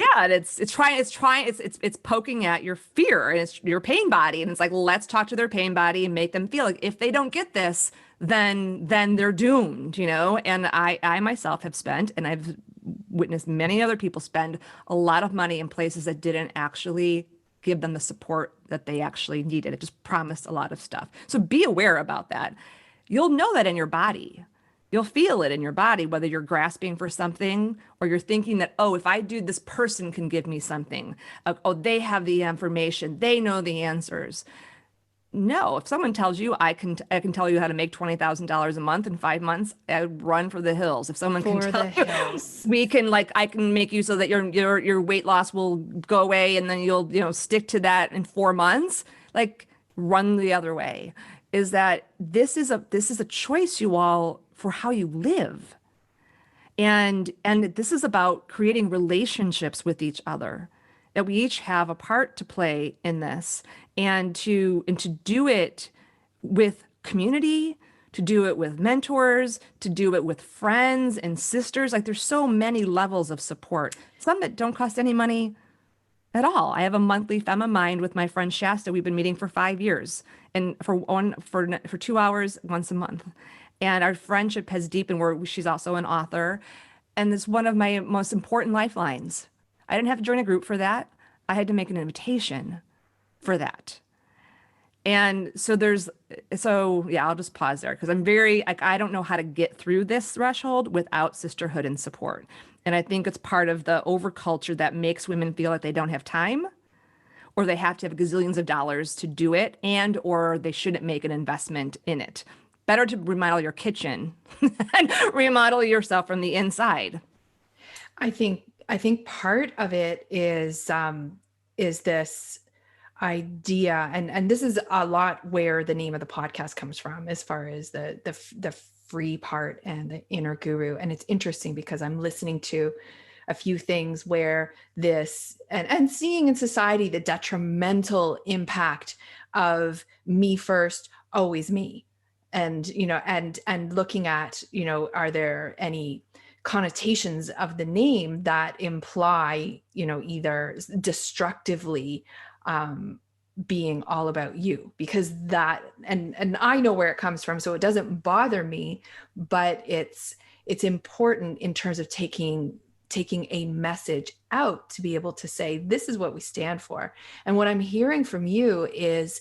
poking at your fear and it's your pain body, and it's like, let's talk to their pain body and make them feel like if they don't get this, then they're doomed, And I myself have spent, and I've witnessed many other people spend a lot of money in places that didn't actually give them the support that they actually needed. It just promised a lot of stuff. So be aware about that. You'll know that in your body. You'll feel it in your body, whether you're grasping for something or you're thinking that, oh, if I do, this person can give me something. Oh, they have the information. They know the answers. No, if someone tells you I can tell you how to make $20,000 a month in 5 months, I'd run for the hills. If someone can tell you, I can make you so that your weight loss will go away and then you'll stick to that in 4 months, like run the other way. Is that this is a choice, you all, for how you live. And this is about creating relationships with each other, that we each have a part to play in this, and to do it with community, to do it with mentors, to do it with friends and sisters. Like there's so many levels of support, some that don't cost any money at all. I have a monthly Femimind with my friend Shasta. We've been meeting for 5 years, and for 2 hours once a month. And our friendship has deepened where she's also an author. And it's one of my most important lifelines. I didn't have to join a group for that. I had to make an invitation for that. And so yeah, I'll just pause there because I'm very, like, I don't know how to get through this threshold without sisterhood and support. And I think it's part of the overculture that makes women feel like they don't have time, or they have to have gazillions of dollars to do it, and or they shouldn't make an investment in it. Better to remodel your kitchen and remodel yourself from the inside. I think part of it is this idea, and this is a lot where the name of the podcast comes from, as far as the free part and the inner guru. And it's interesting because I'm listening to a few things where this and seeing in society the detrimental impact of me first, always me. And, and looking at, are there any connotations of the name that imply, either destructively being all about you, because that, and I know where it comes from, so it doesn't bother me, but it's important in terms of taking a message out to be able to say, this is what we stand for. And what I'm hearing from you is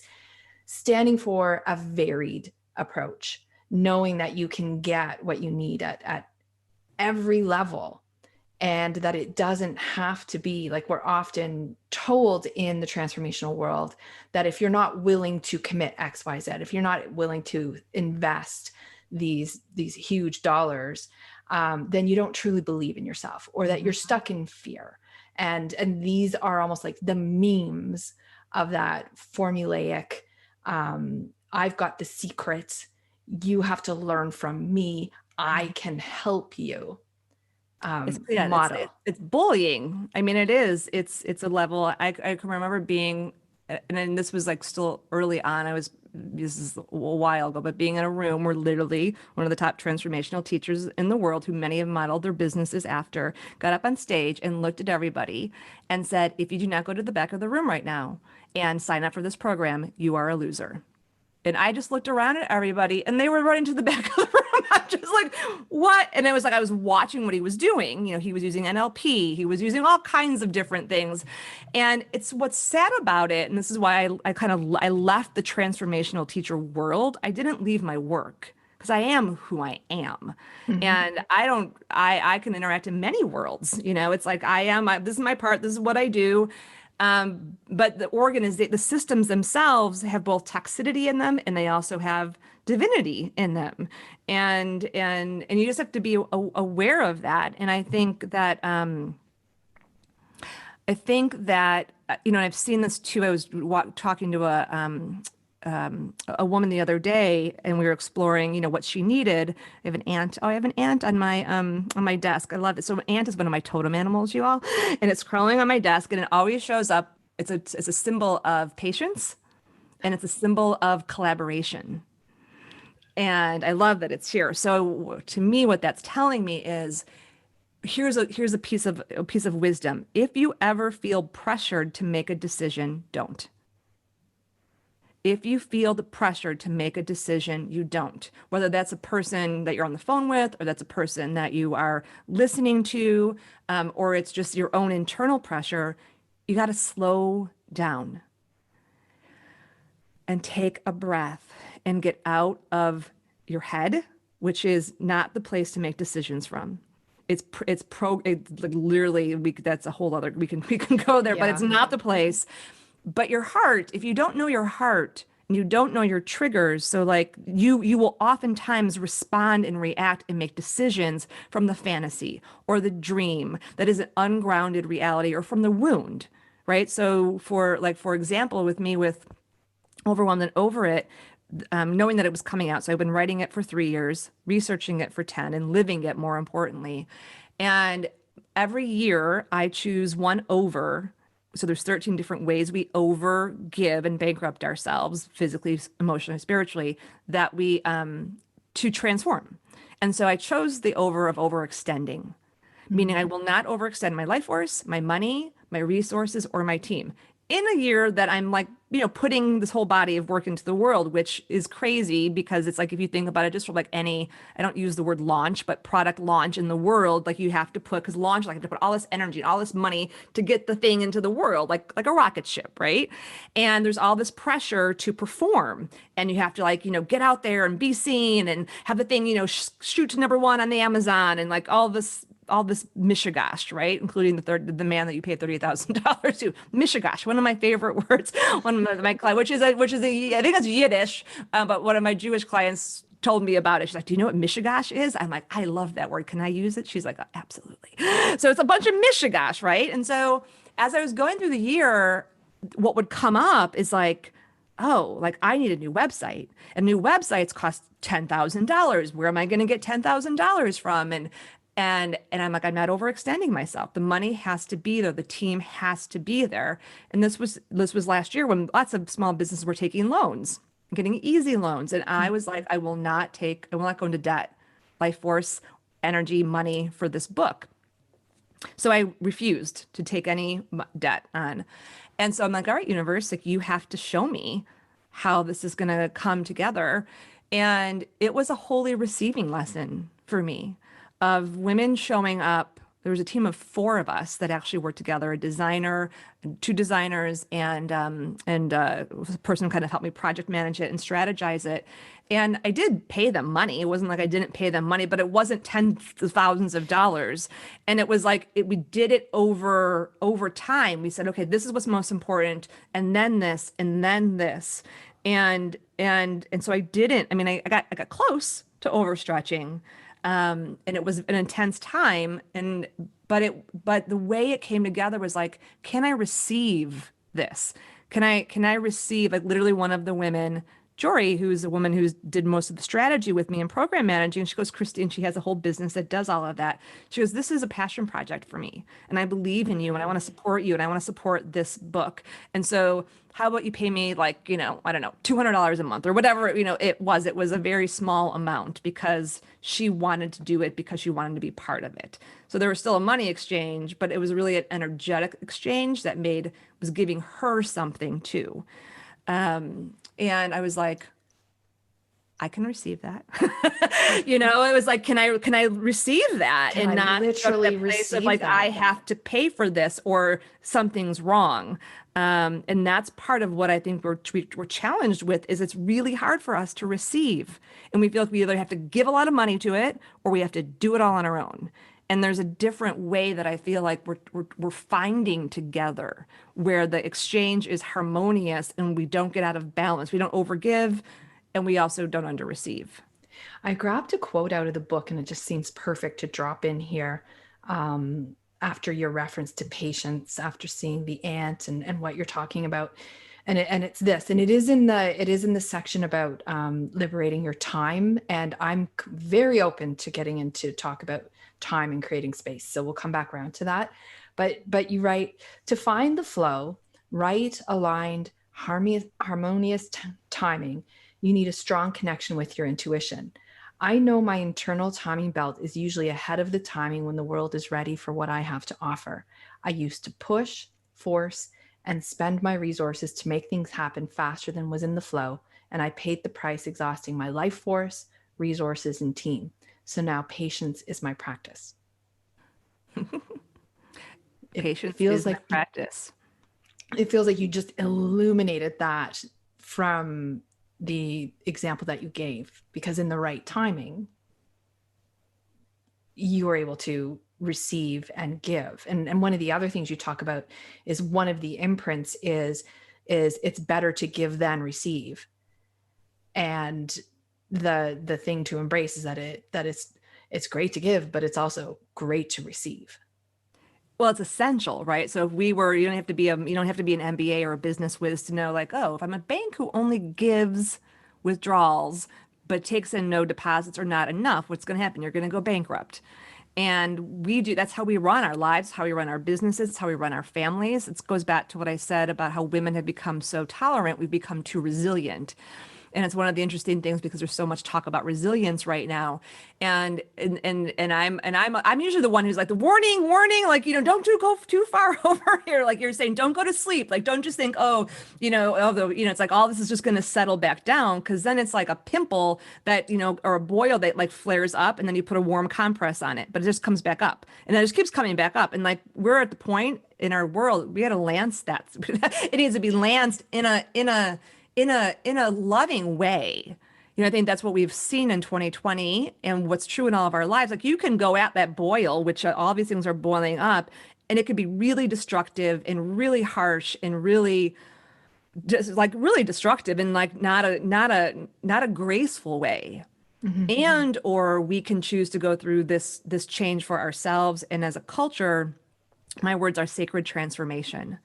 standing for a varied approach, knowing that you can get what you need at every level, and that it doesn't have to be like we're often told in the transformational world, that if you're not willing to commit XYZ, if you're not willing to invest these huge dollars, then you don't truly believe in yourself, or that you're stuck in fear. And these are almost like the memes of that formulaic, I've got the secret, you have to learn from me, I can help you. Model. It's bullying. I mean, it is. It's a level. I can remember being, and then this was like still early on. This is a while ago, but being in a room where literally one of the top transformational teachers in the world, who many have modeled their businesses after, got up on stage and looked at everybody and said, if you do not go to the back of the room right now and sign up for this program, you are a loser. And I just looked around at everybody and they were running to the back of the room. I'm just like, what? And it was like I was watching what he was doing. He was using NLP. He was using all kinds of different things. And it's what's sad about it. And this is why I left the transformational teacher world. I didn't leave my work, because I am who I am. Mm-hmm. And I can interact in many worlds. It's like this is my part. This is what I do. But the systems themselves have both toxicity in them, and they also have divinity in them. And you just have to be aware of that. And I think that, and I've seen this too. I was talking to a woman the other day, and we were exploring, what she needed. I have an ant. Oh, I have an ant on my desk. I love it. So an ant is one of my totem animals, you all, and it's crawling on my desk, and it always shows up. It's a symbol of patience, and it's a symbol of collaboration. And I love that it's here. So to me, what that's telling me is, here's a piece of wisdom. If you ever feel pressured to make a decision, don't. If you feel the pressure to make a decision, you don't. Whether that's a person that you're on the phone with, or that's a person that you are listening to, or it's just your own internal pressure, you got to slow down and take a breath and get out of your head, which is not the place to make decisions from. It's like literally, that's a whole other, we can go there, yeah. But it's not the place. But your heart, if you don't know your heart and you don't know your triggers, so like you will oftentimes respond and react and make decisions from the fantasy or the dream that is an ungrounded reality, or from the wound, right? So for example, with me with Overwhelmed and Over It, knowing that it was coming out. So I've been writing it for 3 years, researching it for 10, and living it more importantly. And every year I choose one over. So there's 13 different ways we over give and bankrupt ourselves physically, emotionally, spiritually, that we to transform. And so I chose the over of overextending, meaning I will not overextend my life force, my money, my resources, or my team in a year that I'm like, putting this whole body of work into the world, which is crazy because it's like, if you think about it, just for like any, I don't use the word launch, but product launch in the world, like you have to put, because launch, like you have to put all this energy and all this money to get the thing into the world, like a rocket ship, right? And there's all this pressure to perform, and you have to like, get out there and be seen and have the thing, shoot to #1 on the Amazon and like all this mishigash, right? Including the man that you paid $38,000 to. Mishigash, one of my favorite words. One of my clients, which is I think that's Yiddish, but one of my Jewish clients told me about it. She's like, "Do you know what mishigash is?" I'm like, "I love that word. Can I use it?" She's like, "Absolutely." So it's a bunch of mishigash, right? And so as I was going through the year, what would come up is like, oh, like I need a new website. And new websites cost $10,000. Where am I going to get $10,000 from? And I'm like, I'm not overextending myself. The money has to be there. The team has to be there. And this was last year when lots of small businesses were taking loans, getting easy loans. And I was like, I will not go into debt, life force, energy, money for this book. So I refused to take any debt on. And so I'm like, all right, universe, like you have to show me how this is going to come together. And it was a holy receiving lesson for me of women showing up. There was a team of 4 of us that actually worked together, a designer, 2 designers, and a person kind of helped me project manage it and strategize it. And I did pay them money. It wasn't like I didn't pay them money, but it wasn't tens of thousands of dollars. And it was like, we did it over time. We said, okay, this is what's most important. And then this, and then this. And so I didn't, I got close to overstretching. And it was an intense time. But the way it came together was like, can I receive this? Can I receive, like literally one of the women, Jory, who's a woman who did most of the strategy with me in program managing. She goes, Christine, she has a whole business that does all of that. She goes, this is a passion project for me. And I believe in you and I want to support you and I want to support this book. And so how about you pay me like, I don't know, $200 a month or whatever, it was a very small amount because she wanted to do it because she wanted to be part of it. So there was still a money exchange, but it was really an energetic exchange that was giving her something too. And I was like, I can receive that. It was like, can I receive that and not literally receive like, I have to pay for this or something's wrong. And that's part of what I think we're challenged with is it's really hard for us to receive. And we feel like we either have to give a lot of money to it or we have to do it all on our own. And there's a different way that I feel like we're finding together where the exchange is harmonious and we don't get out of balance. We don't overgive and we also don't underreceive. I grabbed a quote out of the book and it just seems perfect to drop in here. After your reference to patience, after seeing the ant and what you're talking about. And it's this, and it is in the section about liberating your time. And I'm very open to getting into talk about time and creating space. So we'll come back around to that. But you write, to find the flow, right, aligned, harmonious timing, you need a strong connection with your intuition. I know my internal timing belt is usually ahead of the timing when the world is ready for what I have to offer. I used to push, force, and spend my resources to make things happen faster than was in the flow, and I paid the price exhausting my life force, resources, and team. So now patience is my practice. Patience feels like practice. It feels like you just illuminated that from the example that you gave, because in the right timing, you were able to receive and give. And one of the other things you talk about is one of the imprints is it's better to give than receive. And the thing to embrace is that it's great to give, but it's also great to receive. Well, it's essential, right? So if you don't have to be an MBA or a business whiz to know like, oh, if I'm a bank who only gives withdrawals, but takes in no deposits or not enough, what's going to happen? You're going to go bankrupt. And that's how we run our lives, how we run our businesses, it's how we run our families. It goes back to what I said about how women have become so tolerant. We've become too resilient. And it's one of the interesting things because there's so much talk about resilience right now. And I'm usually the one who's like, the warning, like, don't go too far over here. Like you're saying, don't go to sleep. Like, don't just think, although, it's like all this is just going to settle back down. Cause then it's like a pimple that, or a boil that like flares up and then you put a warm compress on it, but it just comes back up and then it just keeps coming back up. And like, we're at the point in our world, we got to lance that. It needs to be lanced in a loving way. I think that's what we've seen in 2020 and what's true in all of our lives. Like you can go at that boil, which all these things are boiling up, and it could be really destructive and really harsh and really just like really destructive in like not a graceful way. And or we can choose to go through this change for ourselves. And as a culture, my words are sacred transformation.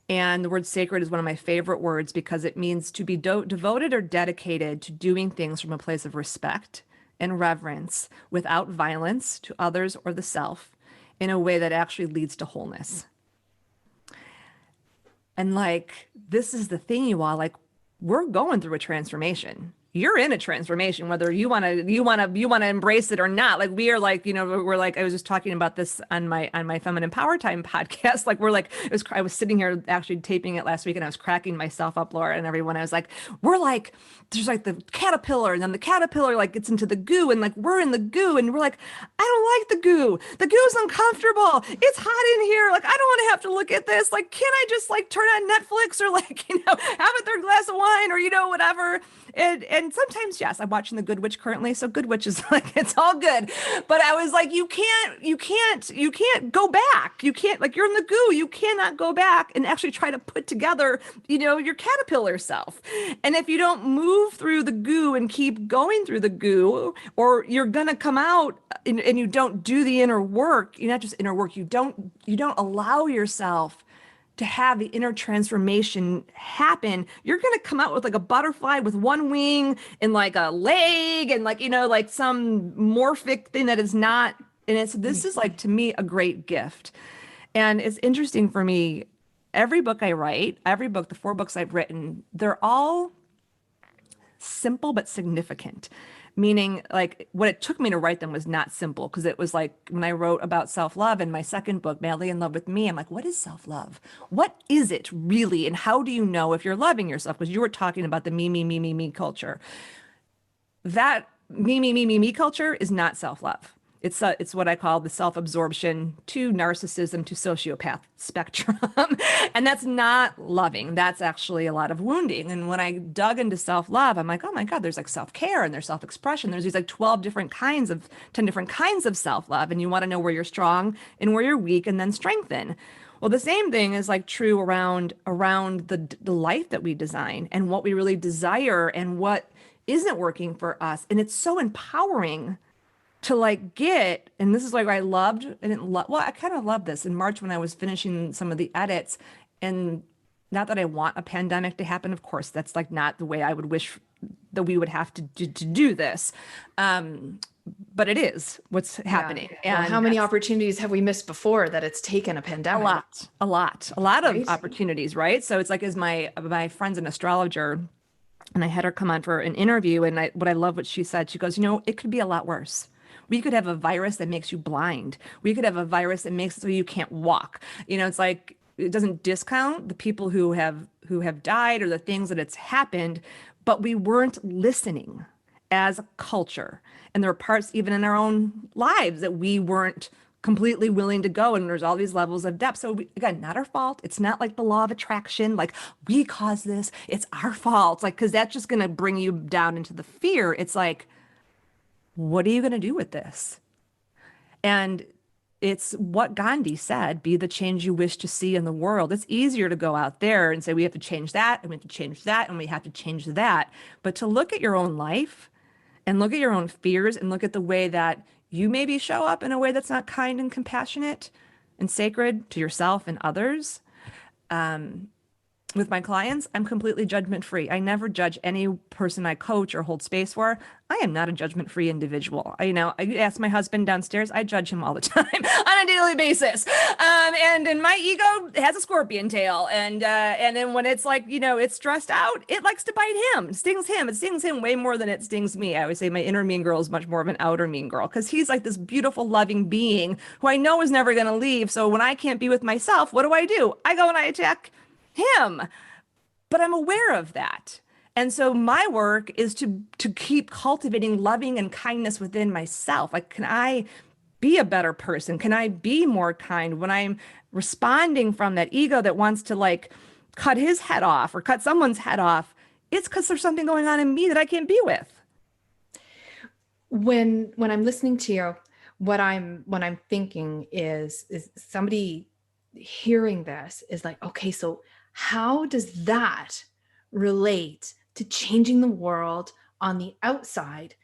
And the word sacred is one of my favorite words because it means to be devoted or dedicated to doing things from a place of respect and reverence without violence to others or the self in a way that actually leads to wholeness. And like, this is the thing, you all, like, we're going through a transformation. You're in a transformation, whether you want to embrace it or not. Like we are like, we're like, I was just talking about this on my Feminine Power Time podcast. Like we're like, I was sitting here actually taping it last week and I was cracking myself up, Laura, and everyone. I was like, we're like, there's like the caterpillar and then the caterpillar like gets into the goo and like, we're in the goo and we're like, I don't like the goo. The goo's uncomfortable. It's hot in here. Like, I don't want to have to look at this. Like, can I just like turn on Netflix or like, have a third glass of wine or, whatever. And sometimes, yes, I'm watching The Good Witch currently. So Good Witch is like, it's all good. But I was like, you can't go back. You can't, like, you're in the goo. You cannot go back and actually try to put together, your caterpillar self. And if you don't move through the goo and keep going through the goo, or you're going to come out and you don't do the inner work, not just inner work, you don't allow yourself to have the inner transformation happen, you're going to come out with like a butterfly with one wing and like a leg and like, like some morphic thing that is not. And this is like, to me, a great gift. And it's interesting for me, every book I write, the 4 books I've written, they're all simple but significant. Meaning like what it took me to write them was not simple, because it was like when I wrote about self-love in my second book, Madly in Love with Me, I'm like, what is self-love? What is it really? And how do you know if you're loving yourself? Because you were talking about the me culture. That me culture is not self-love. It's what I call the self-absorption to narcissism to sociopath spectrum. And that's not loving. That's actually a lot of wounding. And when I dug into self-love, I'm like, oh my God, there's like self-care and there's self-expression. There's these like 10 different kinds of self-love. And you want to know where you're strong and where you're weak and then strengthen. Well, the same thing is like true around the life that we design and what we really desire and what isn't working for us. And it's so empowering to like get, and this is like I kind of loved this in March when I was finishing some of the edits. And not that I want a pandemic to happen, of course, that's like not the way I would wish that we would have to do this. But it is what's happening. Yeah. Well, how many opportunities have we missed before that it's taken a pandemic? A lot of opportunities, right? So it's like, as my friend's an astrologer, and I had her come on for an interview, and what I love what she said, she goes, it could be a lot worse. We could have a virus that makes you blind. We could have a virus that makes it so you can't walk. It's like, it doesn't discount the people who have died or the things that it's happened, but we weren't listening as a culture. And there are parts even in our own lives that we weren't completely willing to go. And there's all these levels of depth. So again, not our fault. It's not like the law of attraction, like we caused this, it's our fault. Like, cause that's just going to bring you down into the fear. It's like, what are you going to do with this? And it's what Gandhi said, be the change you wish to see in the world. It's easier to go out there and say, we have to change that, and we have to change that, and we have to change that. But to look at your own life and look at your own fears and look at the way that you maybe show up in a way that's not kind and compassionate and sacred to yourself and others, with my clients, I'm completely judgment free. I never judge any person I coach or hold space for. I am not a judgment free individual. I ask my husband downstairs, I judge him all the time on a daily basis. And my ego has a scorpion tail. And then when it's like, it's stressed out, it likes to bite him. It stings him. It stings him way more than it stings me. I always say my inner mean girl is much more of an outer mean girl, because he's like this beautiful, loving being who I know is never going to leave. So when I can't be with myself, what do? I go and I attack him. But I'm aware of that. And so my work is to keep cultivating loving and kindness within myself. Like, can I be a better person? Can I be more kind when I'm responding from that ego that wants to like cut his head off or cut someone's head off? It's because there's something going on in me that I can't be with. When I'm listening to you, what I'm thinking is somebody hearing this is like, okay, so how does that relate to changing the world on the outside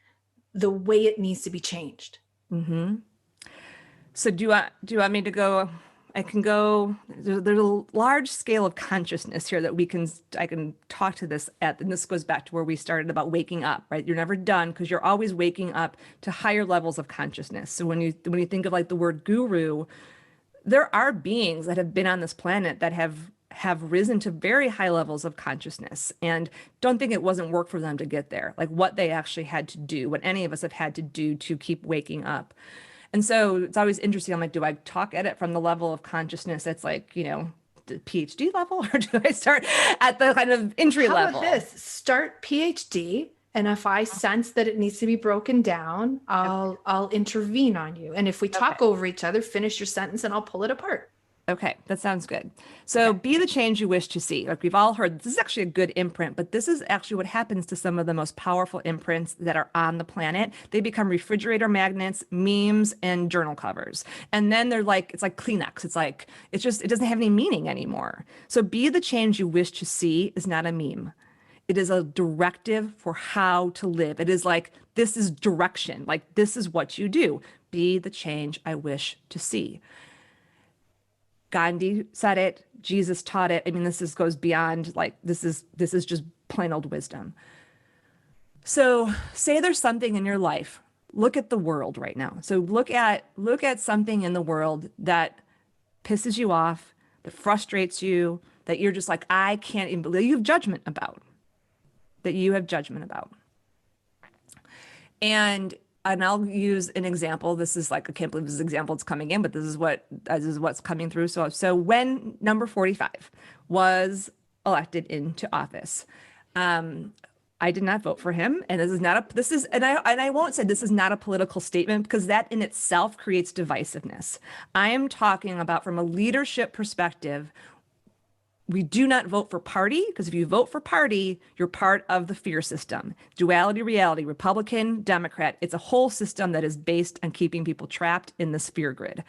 the way it needs to be changed? Mm-hmm. So do you want me to go? I can go. There's a large scale of consciousness here that I can talk to this at, and this goes back to where we started about waking up, right? You're never done because you're always waking up to higher levels of consciousness. So when you think of like the word guru, there are beings that have been on this planet that have risen to very high levels of consciousness, and don't think it wasn't work for them to get there, like what they actually had to do, what any of us have had to do to keep waking up. And so it's always interesting. I'm like, do I talk at it from the level of consciousness that's like, the PhD level, or do I start at the kind of entry level? How about this? Start PhD. And if I sense that it needs to be broken down, I'll intervene on you. And if we talk over each other, finish your sentence and I'll pull it apart. Okay, that sounds good. So be the change you wish to see. Like we've all heard, this is actually a good imprint, but this is actually what happens to some of the most powerful imprints that are on the planet. They become refrigerator magnets, memes, and journal covers. And then it's like Kleenex. It doesn't have any meaning anymore. So be the change you wish to see is not a meme. It is a directive for how to live. It is like, this is direction. Like, this is what you do. Be the change I wish to see. Gandhi said it. Jesus taught it. I mean, goes beyond like, this is just plain old wisdom. So say there's something in your life. Look at the world right now. So look at something in the world that pisses you off, that frustrates you, that you're just like, I can't even believe you have judgment about. And I'll use an example. This is like, I can't believe this example is coming in, but this is what's coming through. So when number 45 was elected into office, I did not vote for him. And I won't say this is not a political statement, because that in itself creates divisiveness. I am talking about from a leadership perspective. We do not vote for party, because if you vote for party, you're part of the fear system. Duality, reality, Republican, Democrat. It's a whole system that is based on keeping people trapped in this fear grid.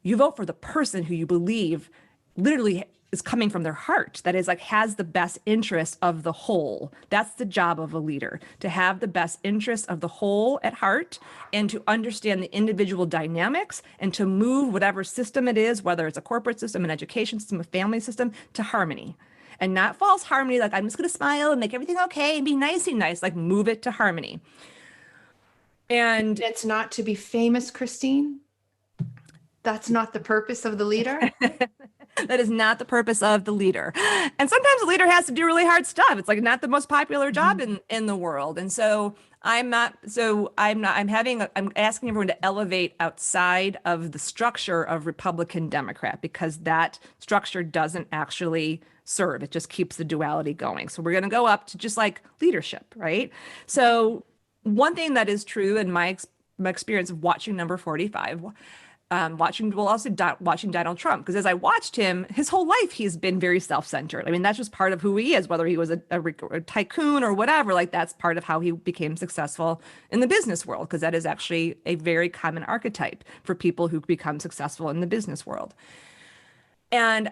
You vote for the person who you believe literally is coming from their heart, that is like has the best interest of the whole. That's the job of a leader, to have the best interest of the whole at heart, and to understand the individual dynamics, and to move whatever system it is, whether it's a corporate system, an education system, a family system, to harmony. And not false harmony, like I'm just going to smile and make everything okay and be nicey nice, like move it to harmony. And it's not to be famous, Christine. That's not the purpose of the leader. That is not the purpose of the leader. And sometimes the leader has to do really hard stuff. It's like not the most popular job in the world. And so I'm asking everyone to elevate outside of the structure of Republican Democrat, because that structure doesn't actually serve. It just keeps the duality going. So we're going to go up to just like leadership, right? So one thing that is true in my experience of watching number 45, watching Donald Trump, because as I watched him, his whole life, he's been very self-centered. I mean, that's just part of who he is, whether he was a tycoon or whatever, like that's part of how he became successful in the business world, because that is actually a very common archetype for people who become successful in the business world. And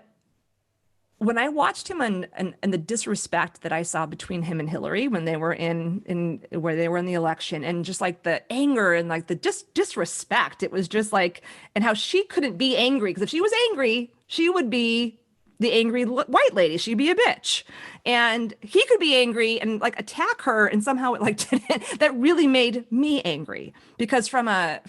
when I watched him and the disrespect that I saw between him and Hillary when they were in where they were in the election, and just like the anger and like the disrespect, it was just like, and how she couldn't be angry, because if she was angry, she would be the angry white lady. She'd be a bitch. And he could be angry and like attack her, and somehow it like that really made me angry, because from a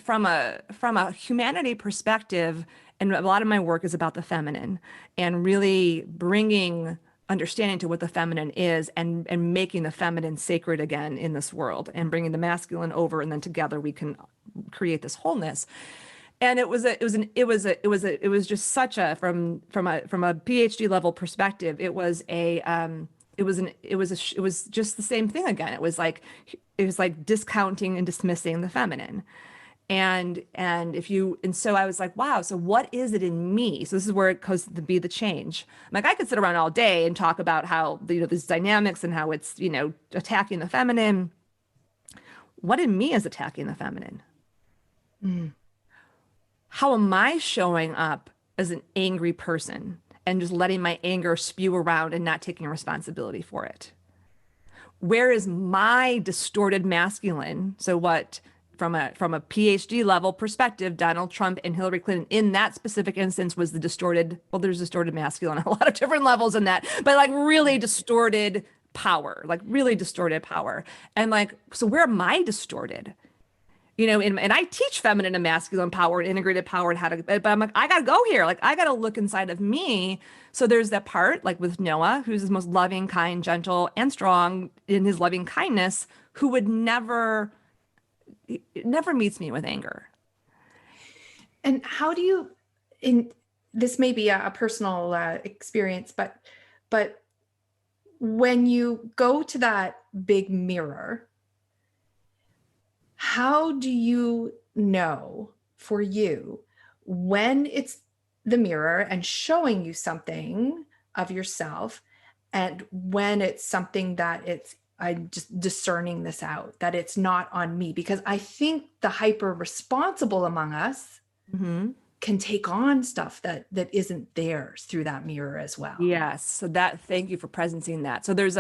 humanity perspective, and a lot of my work is about the feminine and really bringing understanding to what the feminine is, and making the feminine sacred again in this world, and bringing the masculine over, and then together we can create this wholeness. And it was just such a, from a PhD level perspective, it was just the same thing again. It was like discounting and dismissing the feminine. And so I was like, wow, so what is it in me? So this is where it goes to be the change. Like, I could sit around all day and talk about how, these dynamics and how it's, attacking the feminine. What in me is attacking the feminine? How am I showing up as an angry person and just letting my anger spew around and not taking responsibility for it? Where is my distorted masculine? So what, from a PhD level perspective, Donald Trump and Hillary Clinton in that specific instance was the distorted, well, there's distorted masculine on a lot of different levels in that, but like really distorted power, And like, so where am I distorted? And I teach feminine and masculine power and integrated power and how to, but I'm like, I got to go here. Like, I got to look inside of me. So there's that part, like with Noah, who's the most loving, kind, gentle, and strong in his loving kindness, who would never meets me with anger. And how do you, in this may be a personal experience, but when you go to that big mirror, how do you know for you when it's the mirror and showing you something of yourself, and when it's something that I'm just discerning this out, that it's not on me? Because I think the hyper responsible among us can take on stuff that isn't theirs through that mirror as well. Yes. So thank you for presencing that. So there's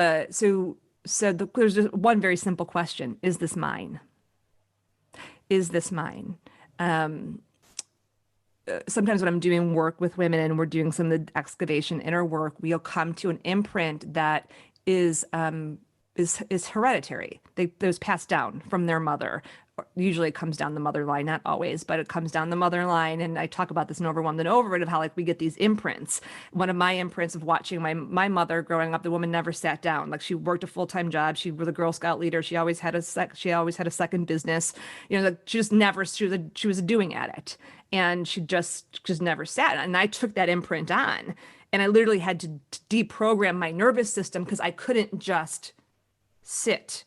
just one very simple question. Is this mine? Is this mine? Sometimes when I'm doing work with women and we're doing some of the excavation inner work, we'll come to an imprint that is hereditary. It was passed down from their mother. Usually it comes down the mother line, not always, but it comes down the mother line. And I talk about this in Overwhelmed and Over It, of how like we get these imprints. One of my imprints of watching my mother growing up, the woman never sat down. Like, she worked a full-time job. She was a Girl Scout leader. She always had a second business. Like, she just never, she was a doing addict, and she just never sat. And I took that imprint on, and I literally had to deprogram my nervous system, because I couldn't just sit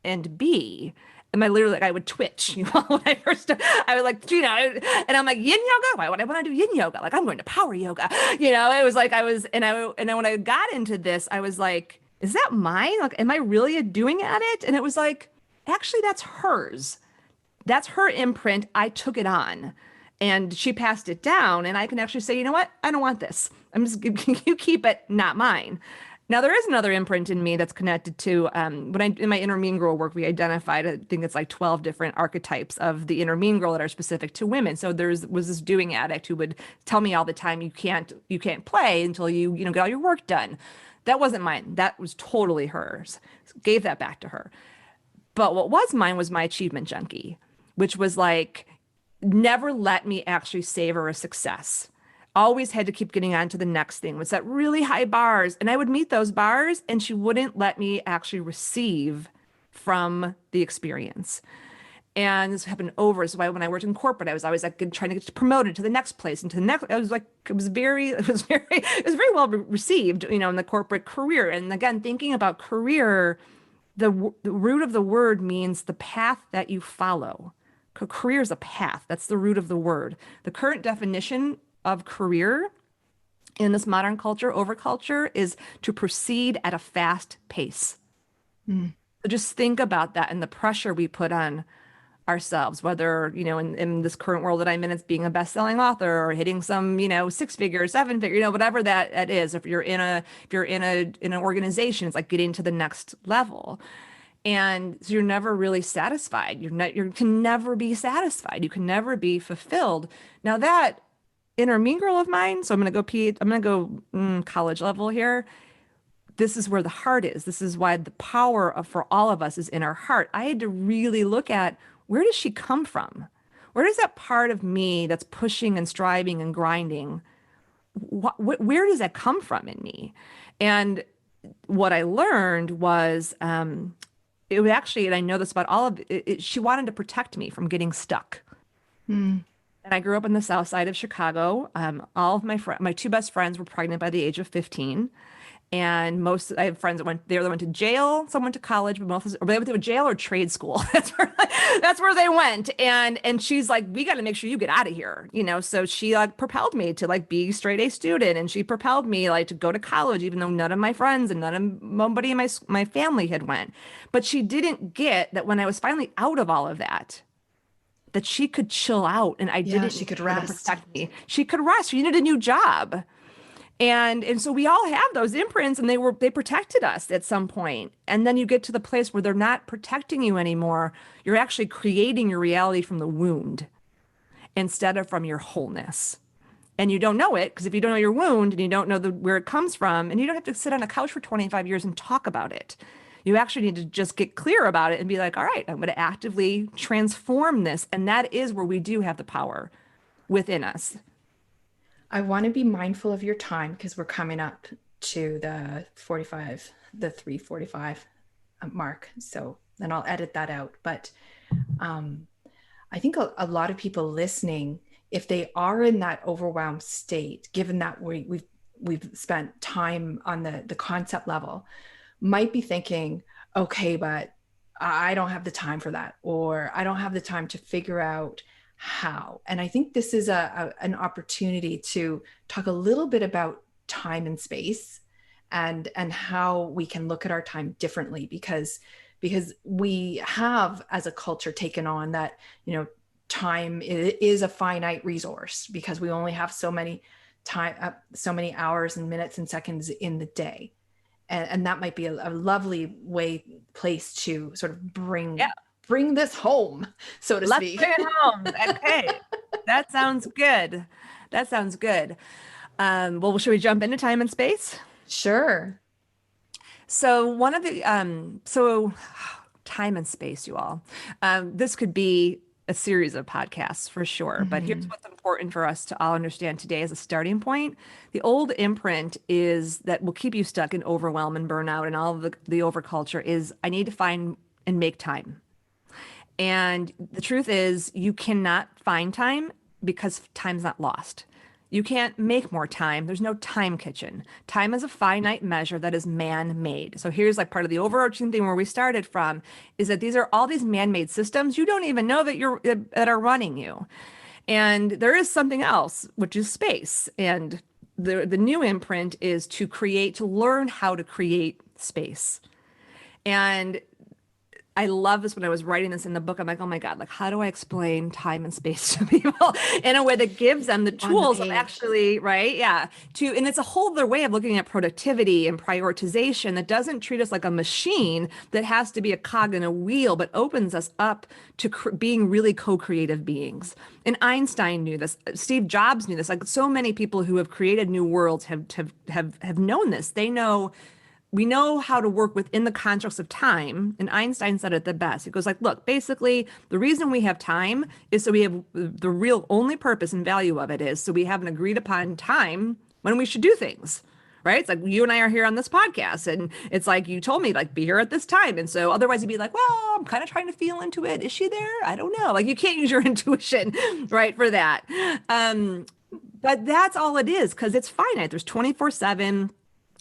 and be. And I would twitch, when I first, I was like, and I'm like, yin yoga? Why would I want to do yin yoga? Like, I'm going to power yoga. It was like, when I got into this, I was like, is that mine? Like, am I really doing at it? And it was like, actually, that's hers. That's her imprint. I took it on, and she passed it down, and I can actually say, you know what? I don't want this. You keep it, not mine. Now, there is another imprint in me that's connected to, in my inner mean girl work, we identified, I think it's like 12 different archetypes of the inner mean girl that are specific to women. So was this doing addict who would tell me all the time, you can't play until you get all your work done. That wasn't mine. That was totally hers. Gave that back to her. But what was mine was my achievement junkie, which was like, never let me actually savor a success. Always had to keep getting on to the next thing, was set really high bars. And I would meet those bars, and she wouldn't let me actually receive from the experience. And this happened over. So when I worked in corporate, I was always like trying to get promoted to the next place and to the next. I was like, it was very well received, in the corporate career. And again, thinking about career, the root of the word means the path that you follow. Career is a path. That's the root of the word. The current definition of career in this modern culture, overculture, is to proceed at a fast pace. So just think about that and the pressure we put on ourselves, whether, in this current world that I'm in, it's being a best-selling author or hitting some, 6-figure, 7-figure, whatever that is. If you're in an organization, it's like getting to the next level. And so you're never really satisfied. You can never be satisfied. You can never be fulfilled. Now that inner mean girl of mine. So I'm going to go college level here. This is where the heart is. This is why the power of for all of us is in our heart. I had to really look at, where does she come from? Where does that part of me that's pushing and striving and grinding, where does that come from in me? And what I learned was it was actually, and I know this about all of it, she wanted to protect me from getting stuck. Mm. And I grew up on the south side of Chicago. All of my two best friends were pregnant by the age of 15. And I have friends that went there. They went to jail. Some went to college, but or they went to jail or trade school. That's where they went. And she's like, we got to make sure you get out of here, So she like propelled me to like be straight A student, and she propelled me like to go to college, even though none of my friends and nobody in my family had went. But she didn't get that when I was finally out of all of that she could chill out, and she could rest. Protect me. She could rest. She needed a new job. And so we all have those imprints, and they protected us at some point. And then you get to the place where they're not protecting you anymore. You're actually creating your reality from the wound instead of from your wholeness. And you don't know it, because if you don't know your wound and you don't know where it comes from, and you don't have to sit on a couch for 25 years and talk about it. You actually need to just get clear about it and be like, all right, I'm going to actively transform this. And that is where we do have the power within us. I want to be mindful of your time, because we're coming up to the 3:45 mark. So then I'll edit that out. But I think a lot of people listening, if they are in that overwhelmed state, given that we've spent time on the concept level, might be thinking, okay, but I don't have the time for that, or I don't have the time to figure out how. And I think this is an opportunity to talk a little bit about time and space, and how we can look at our time differently, because we have, as a culture, taken on that, time is a finite resource, because we only have so many hours and minutes and seconds in the day. And that might be a lovely place to sort of bring this home, so to speak. Let's bring it home. Okay. That sounds good. Well, should we jump into time and space? Sure. So one of the, time and space, you all, this could be a series of podcasts for sure, but here's what's important for us to all understand today as a starting point. The old imprint is that will keep you stuck in overwhelm and burnout and all of the overculture is, I need to find and make time. And the truth is, you cannot find time because time's not lost. You can't make more time. There's no time kitchen. Time is a finite measure that is man-made. So here's like part of the overarching thing where we started from, is that these are all these man-made systems you don't even know that are running you. And there is something else, which is space. And the new imprint is to learn how to create space. And I love this. When I was writing this in the book, I'm like, oh my God, like, how do I explain time and space to people in a way that gives them the tools of actually, right? Yeah. And it's a whole other way of looking at productivity and prioritization that doesn't treat us like a machine that has to be a cog in a wheel, but opens us up to being really co-creative beings. And Einstein knew this. Steve Jobs knew this. Like, so many people who have created new worlds have known this. We know how to work within the constructs of time. And Einstein said it the best. He goes like, look, basically, the reason we have time is so we have the real only purpose and value of it is so we have an agreed upon time when we should do things, right? It's like you and I are here on this podcast, and it's like you told me like be here at this time. And so otherwise you'd be like, well, I'm kind of trying to feel into it. Is she there? I don't know. Like, you can't use your intuition, right, for that. But that's all it is, because it's finite. There's 24/7.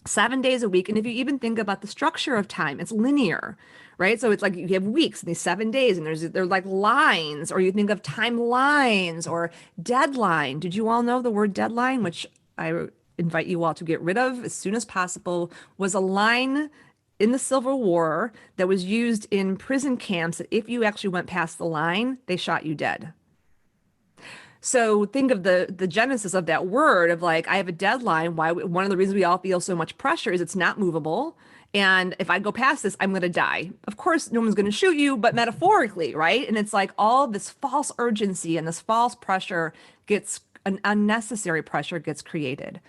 7 days a week. And if you even think about the structure of time, it's linear, right? So it's like you have weeks and these 7 days, and they're like lines, or you think of timelines or deadline. Did you all know the word deadline, which I invite you all to get rid of as soon as possible, was a line in the Civil War that was used in prison camps that if you actually went past the line, they shot you dead. So think of the genesis of that word of like, I have a deadline. One of the reasons we all feel so much pressure is it's not movable. And if I go past this, I'm going to die. Of course, no one's going to shoot you, but metaphorically, right? And it's like all this false urgency and this false pressure gets an unnecessary pressure gets created.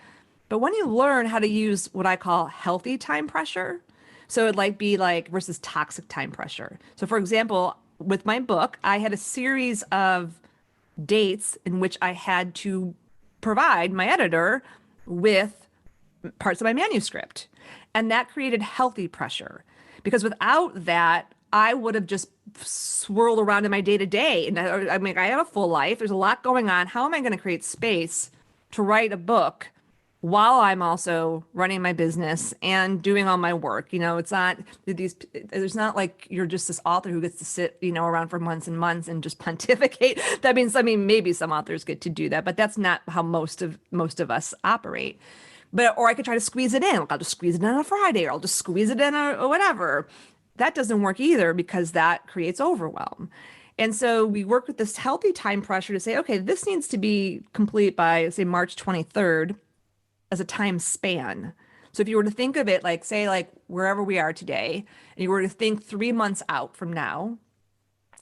But when you learn how to use what I call healthy time pressure, so it'd like be like versus toxic time pressure. So for example, with my book, I had a series of dates in which I had to provide my editor with parts of my manuscript. And that created healthy pressure because without that, I would have just swirled around in my day to day. And I mean, I have a full life. There's a lot going on. How am I going to create space to write a book while I'm also running my business and doing all my work? You know, it's not there's not like you're just this author who gets to sit, you know, around for months and months and just pontificate. That means, I mean, maybe some authors get to do that, but that's not how most of us operate. But, or I could try to squeeze it in. Like I'll just squeeze it in on a Friday, or I'll just squeeze it in or whatever. That doesn't work either because that creates overwhelm. And so we work with this healthy time pressure to say, okay, this needs to be complete by, say, March 23rd as a time span. So if you were to think of it like, say, like wherever we are today, and you were to think 3 months out from now,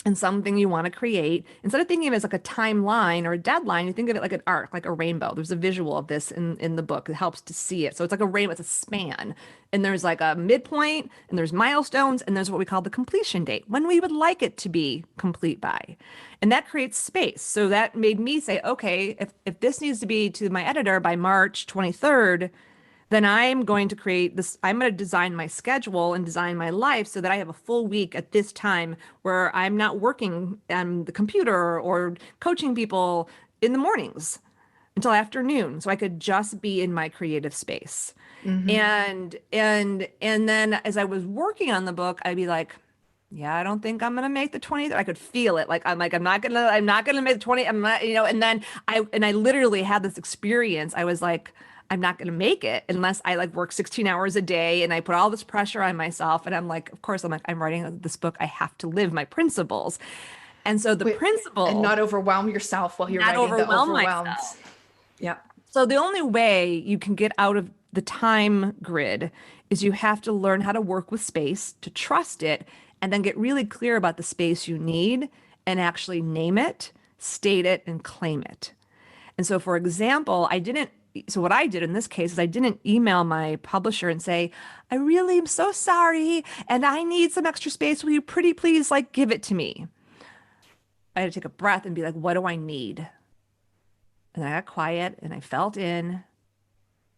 and something you want to create, instead of thinking of it as like a timeline or a deadline, you think of it like an arc, like a rainbow. There's a visual of this in the book. It helps to see it. So it's like a rainbow, it's a span. And there's like a midpoint, and there's milestones, and there's what we call the completion date, when we would like it to be complete by. And that creates space. So that made me say, okay, if this needs to be to my editor by March 23rd, then I'm going to create this, I'm going to design my schedule and design my life so that I have a full week at this time where I'm not working on the computer or coaching people in the mornings until afternoon. So I could just be in my creative space. Mm-hmm. And then as I was working on the book, I'd be like, yeah, I don't think I'm gonna make the 20th. I could feel it. I'm not gonna make the 20th. I'm not, you know, and then I literally had this experience. I was like, I'm not going to make it unless I like work 16 hours a day and I put all this pressure on myself. And I'm like, of course, I'm writing this book. I have to live my principles. And so the principle. And not overwhelm yourself while you're writing the overwhelmed. Yeah. So the only way you can get out of the time grid is you have to learn how to work with space, to trust it, and then get really clear about the space you need and actually name it, state it, and claim it. And so, for example, so what I did in this case is I didn't email my publisher and say, I really am so sorry, and I need some extra space. Will you pretty please like give it to me? I had to take a breath and be like, what do I need? And I got quiet and I felt in.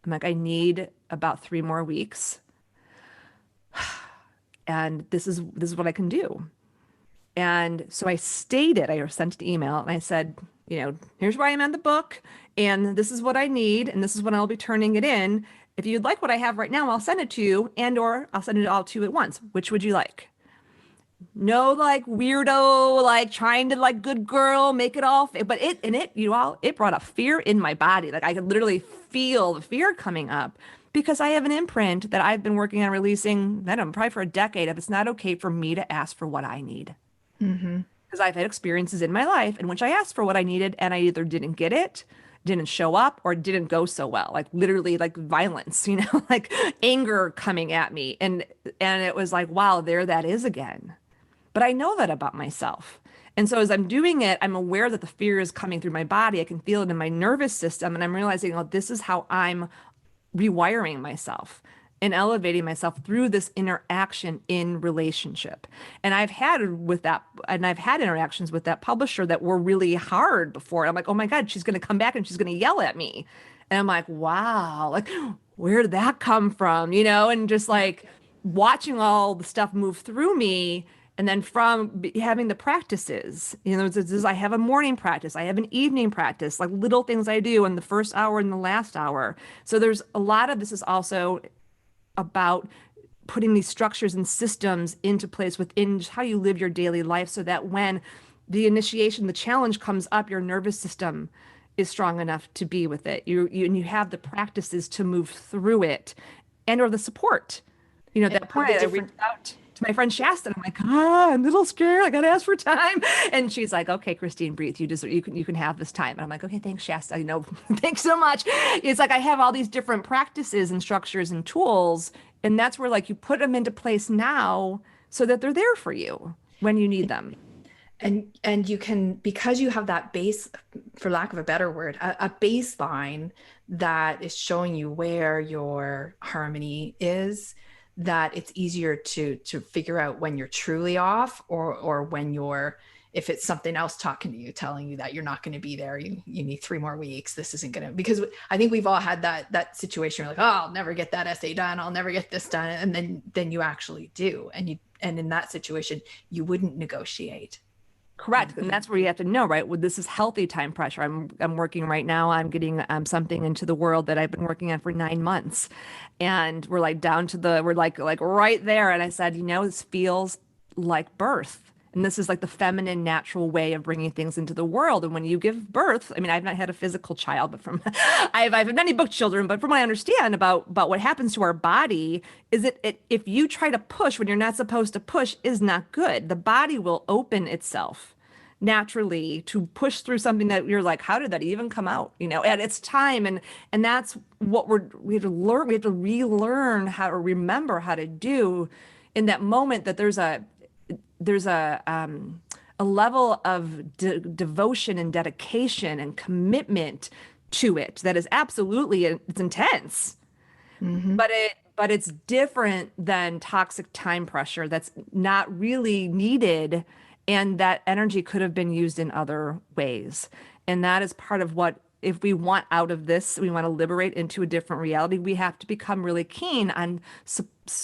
I'm like, I need about 3 more weeks. And this is what I can do. And so I stated, I sent an email and I said, you know, here's where I am in the book, and this is what I need, and this is when I'll be turning it in. If you'd like what I have right now, I'll send it to you, and or I'll send it all to you at once. Which would you like? No, like weirdo, like trying to like good girl, make it all, but it brought up fear in my body. Like I could literally feel the fear coming up because I have an imprint that I've been working on releasing, I don't know, probably for a decade. If it's not okay for me to ask for what I need. Mm-hmm. Because I've had experiences in my life in which I asked for what I needed and I either didn't get it, didn't show up, or didn't go so well, like literally like violence, you know, like anger coming at me. And it was like, wow, there that is again. But I know that about myself. And so as I'm doing it, I'm aware that the fear is coming through my body. I can feel it in my nervous system. And I'm realizing, oh, this is how I'm rewiring myself and elevating myself through this interaction in relationship. And I've had interactions with that publisher that were really hard before. I'm like, oh my God, she's going to come back and she's going to yell at me. And I'm like, wow, like where did that come from? You know, and just like watching all the stuff move through me. And then from having the practices, you know, I have a morning practice, I have an evening practice, like little things I do in the first hour and the last hour. So there's a lot of this is also about putting these structures and systems into place within how you live your daily life so that when the initiation, the challenge comes up, your nervous system is strong enough to be with it. You have the practices to move through it and or the support. You know, at that point I reached out to my friend Shasta. And I'm like, I'm a little scared. I got to ask for time. And she's like, okay, Christine, breathe. You can have this time. And I'm like, okay, thanks, Shasta. You know, thanks so much. It's like I have all these different practices and structures and tools. And that's where like you put them into place now so that they're there for you when you need them. And you can, because you have that base, for lack of a better word, a baseline that is showing you where your harmony is, that it's easier to figure out when you're truly off, or when you're, if it's something else talking to you, telling you that you're not going to be there, you need 3 more weeks, this isn't going to, because I think we've all had that situation where like, oh, I'll never get that essay done, I'll never get this done, and then you actually do, and in that situation you wouldn't negotiate. Correct. And that's where you have to know, right? Well, this is healthy time pressure. I'm working right now. I'm getting something into the world that I've been working on for 9 months. And we're like down to we're like right there. And I said, this feels like birth. And this is like the feminine, natural way of bringing things into the world. And when you give birth, I mean, I've not had a physical child, but from I've had many book children, but from what I understand about what happens to our body is if you try to push when you're not supposed to push is not good. The body will open itself naturally to push through something that you're like, how did that even come out? At its time. And that's what we have to learn. We have to relearn how to remember how to do in that moment, that there's a level of devotion and dedication and commitment to it that is absolutely, it's intense, but it's different than toxic time pressure that's not really needed, and that energy could have been used in other ways. And that is part of what, if we want out of this, we want to liberate into a different reality, we have to become really keen on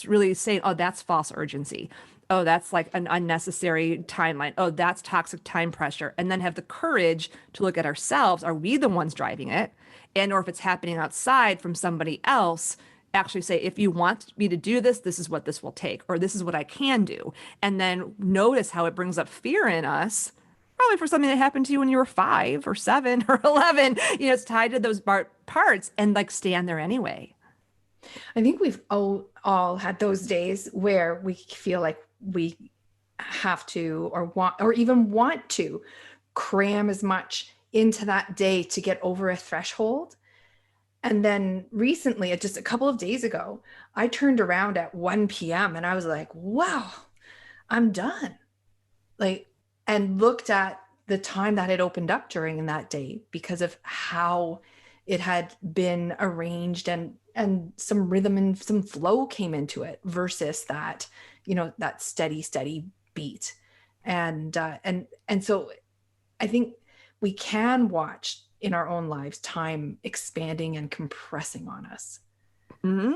really saying, oh, that's false urgency. Oh, that's like an unnecessary timeline. Oh, that's toxic time pressure. And then have the courage to look at ourselves. Are we the ones driving it? And or if it's happening outside from somebody else, actually say, if you want me to do this, this is what this will take, or this is what I can do. And then notice how it brings up fear in us, probably for something that happened to you when you were 5 or 7 or 11. It's tied to those parts, and like stand there anyway. I think we've all had those days where we feel like we have to, or want to cram as much into that day to get over a threshold. And then recently, just a couple of days ago, I turned around at 1 p.m. and I was like, wow, I'm done. And looked at the time that had opened up during that day, because of how it had been arranged, and some rhythm and some flow came into it, versus that, that steady beat. And so I think we can watch in our own lives time expanding and compressing on us. Mm-hmm.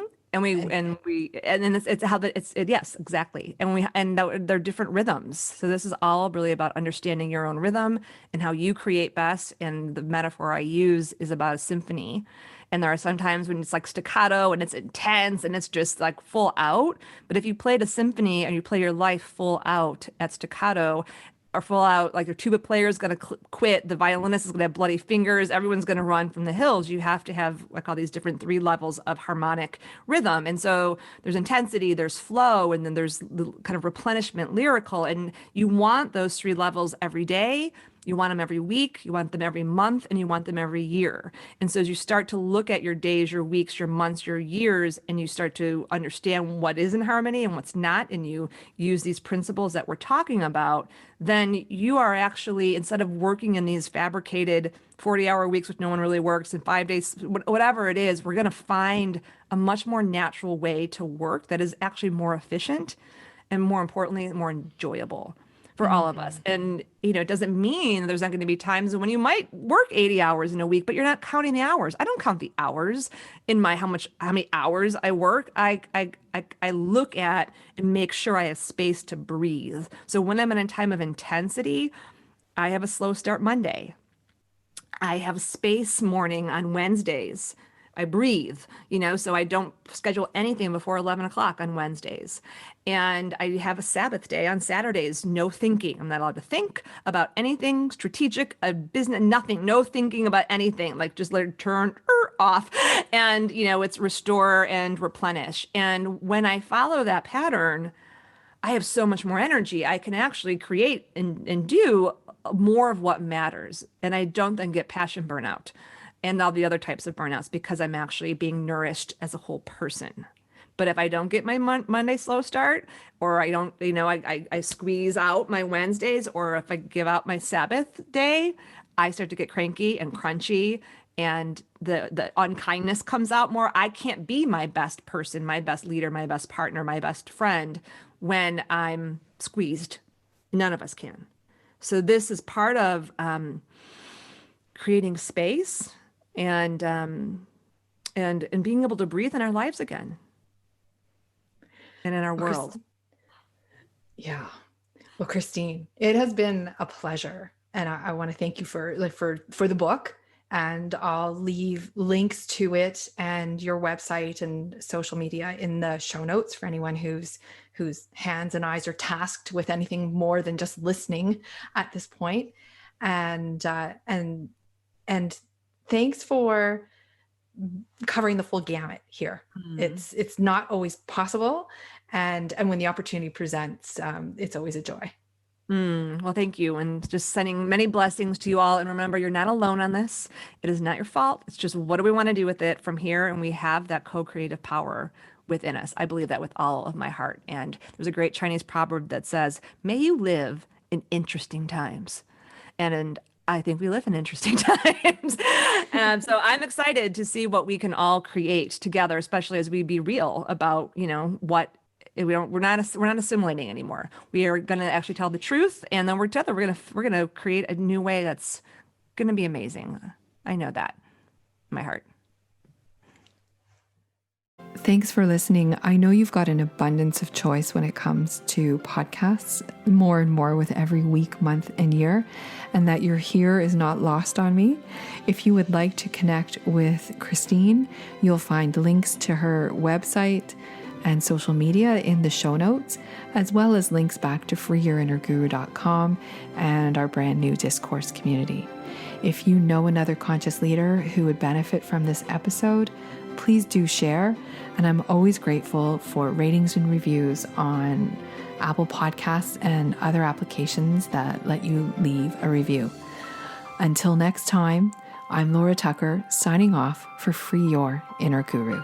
Yes, exactly. They're different rhythms. So this is all really about understanding your own rhythm and how you create best. And the metaphor I use is about a symphony. And there are some times when it's like staccato and it's intense and it's just like full out. But if you played a symphony and you play your life full out at staccato, or full out, like your tuba player is going to quit, the violinist is going to have bloody fingers, everyone's going to run from the hills. You have to have like all these different 3 levels of harmonic rhythm. And so there's intensity, there's flow, and then there's kind of replenishment, lyrical. And you want those 3 levels every day. You want them every week, you want them every month, and you want them every year. And so as you start to look at your days, your weeks, your months, your years, and you start to understand what is in harmony and what's not, and you use these principles that we're talking about, then you are actually, instead of working in these fabricated 40-hour weeks, which no one really works, in 5 days, whatever it is, we're going to find a much more natural way to work that is actually more efficient and, more importantly, more enjoyable for all of us. And, it doesn't mean there's not going to be times when you might work 80 hours in a week, but you're not counting the hours. I don't count the hours in how many hours I work. I look at and make sure I have space to breathe. So when I'm in a time of intensity, I have a slow start Monday. I have space morning on Wednesdays. I breathe, so I don't schedule anything before 11 o'clock on Wednesdays. And I have a Sabbath day on Saturdays, no thinking. I'm not allowed to think about anything strategic, a business, nothing, no thinking about anything, like just let it turn off. And, it's restore and replenish. And when I follow that pattern, I have so much more energy. I can actually create and do more of what matters. And I don't then get passion burnout and all the other types of burnouts, because I'm actually being nourished as a whole person. But if I don't get my Monday slow start, or I don't, I squeeze out my Wednesdays, or if I give out my Sabbath day, I start to get cranky and crunchy, and the unkindness comes out more. I can't be my best person, my best leader, my best partner, my best friend when I'm squeezed. None of us can. So this is part of creating space and being able to breathe in our lives again and in our world. Yeah. Well, Christine, it has been a pleasure. And I want to thank you for the book, and I'll leave links to it and your website and social media in the show notes for anyone whose hands and eyes are tasked with anything more than just listening at this point. And thanks for covering the full gamut here. It's not always possible. And when the opportunity presents, it's always a joy. Well, thank you. And just sending many blessings to you all. And remember, you're not alone on this. It is not your fault. It's just, what do we want to do with it from here? And we have that co-creative power within us. I believe that with all of my heart. And there's a great Chinese proverb that says, may you live in interesting times. And I think we live in interesting times. And so I'm excited to see what we can all create together, especially as we be real about, what we're not assimilating anymore. We are going to actually tell the truth, and then we're together. We're going to create a new way that's going to be amazing. I know that in my heart. Thanks for listening. I know you've got an abundance of choice when it comes to podcasts, more and more with every week, month, and year, and that you're here is not lost on me. If you would like to connect with Christine, you'll find links to her website and social media in the show notes, as well as links back to freeyourinnerguru.com and our brand new discourse community. If you know another conscious leader who would benefit from this episode, please do share. And I'm always grateful for ratings and reviews on Apple Podcasts and other applications that let you leave a review. Until next time, I'm Laura Tucker, signing off for Free Your Inner Guru.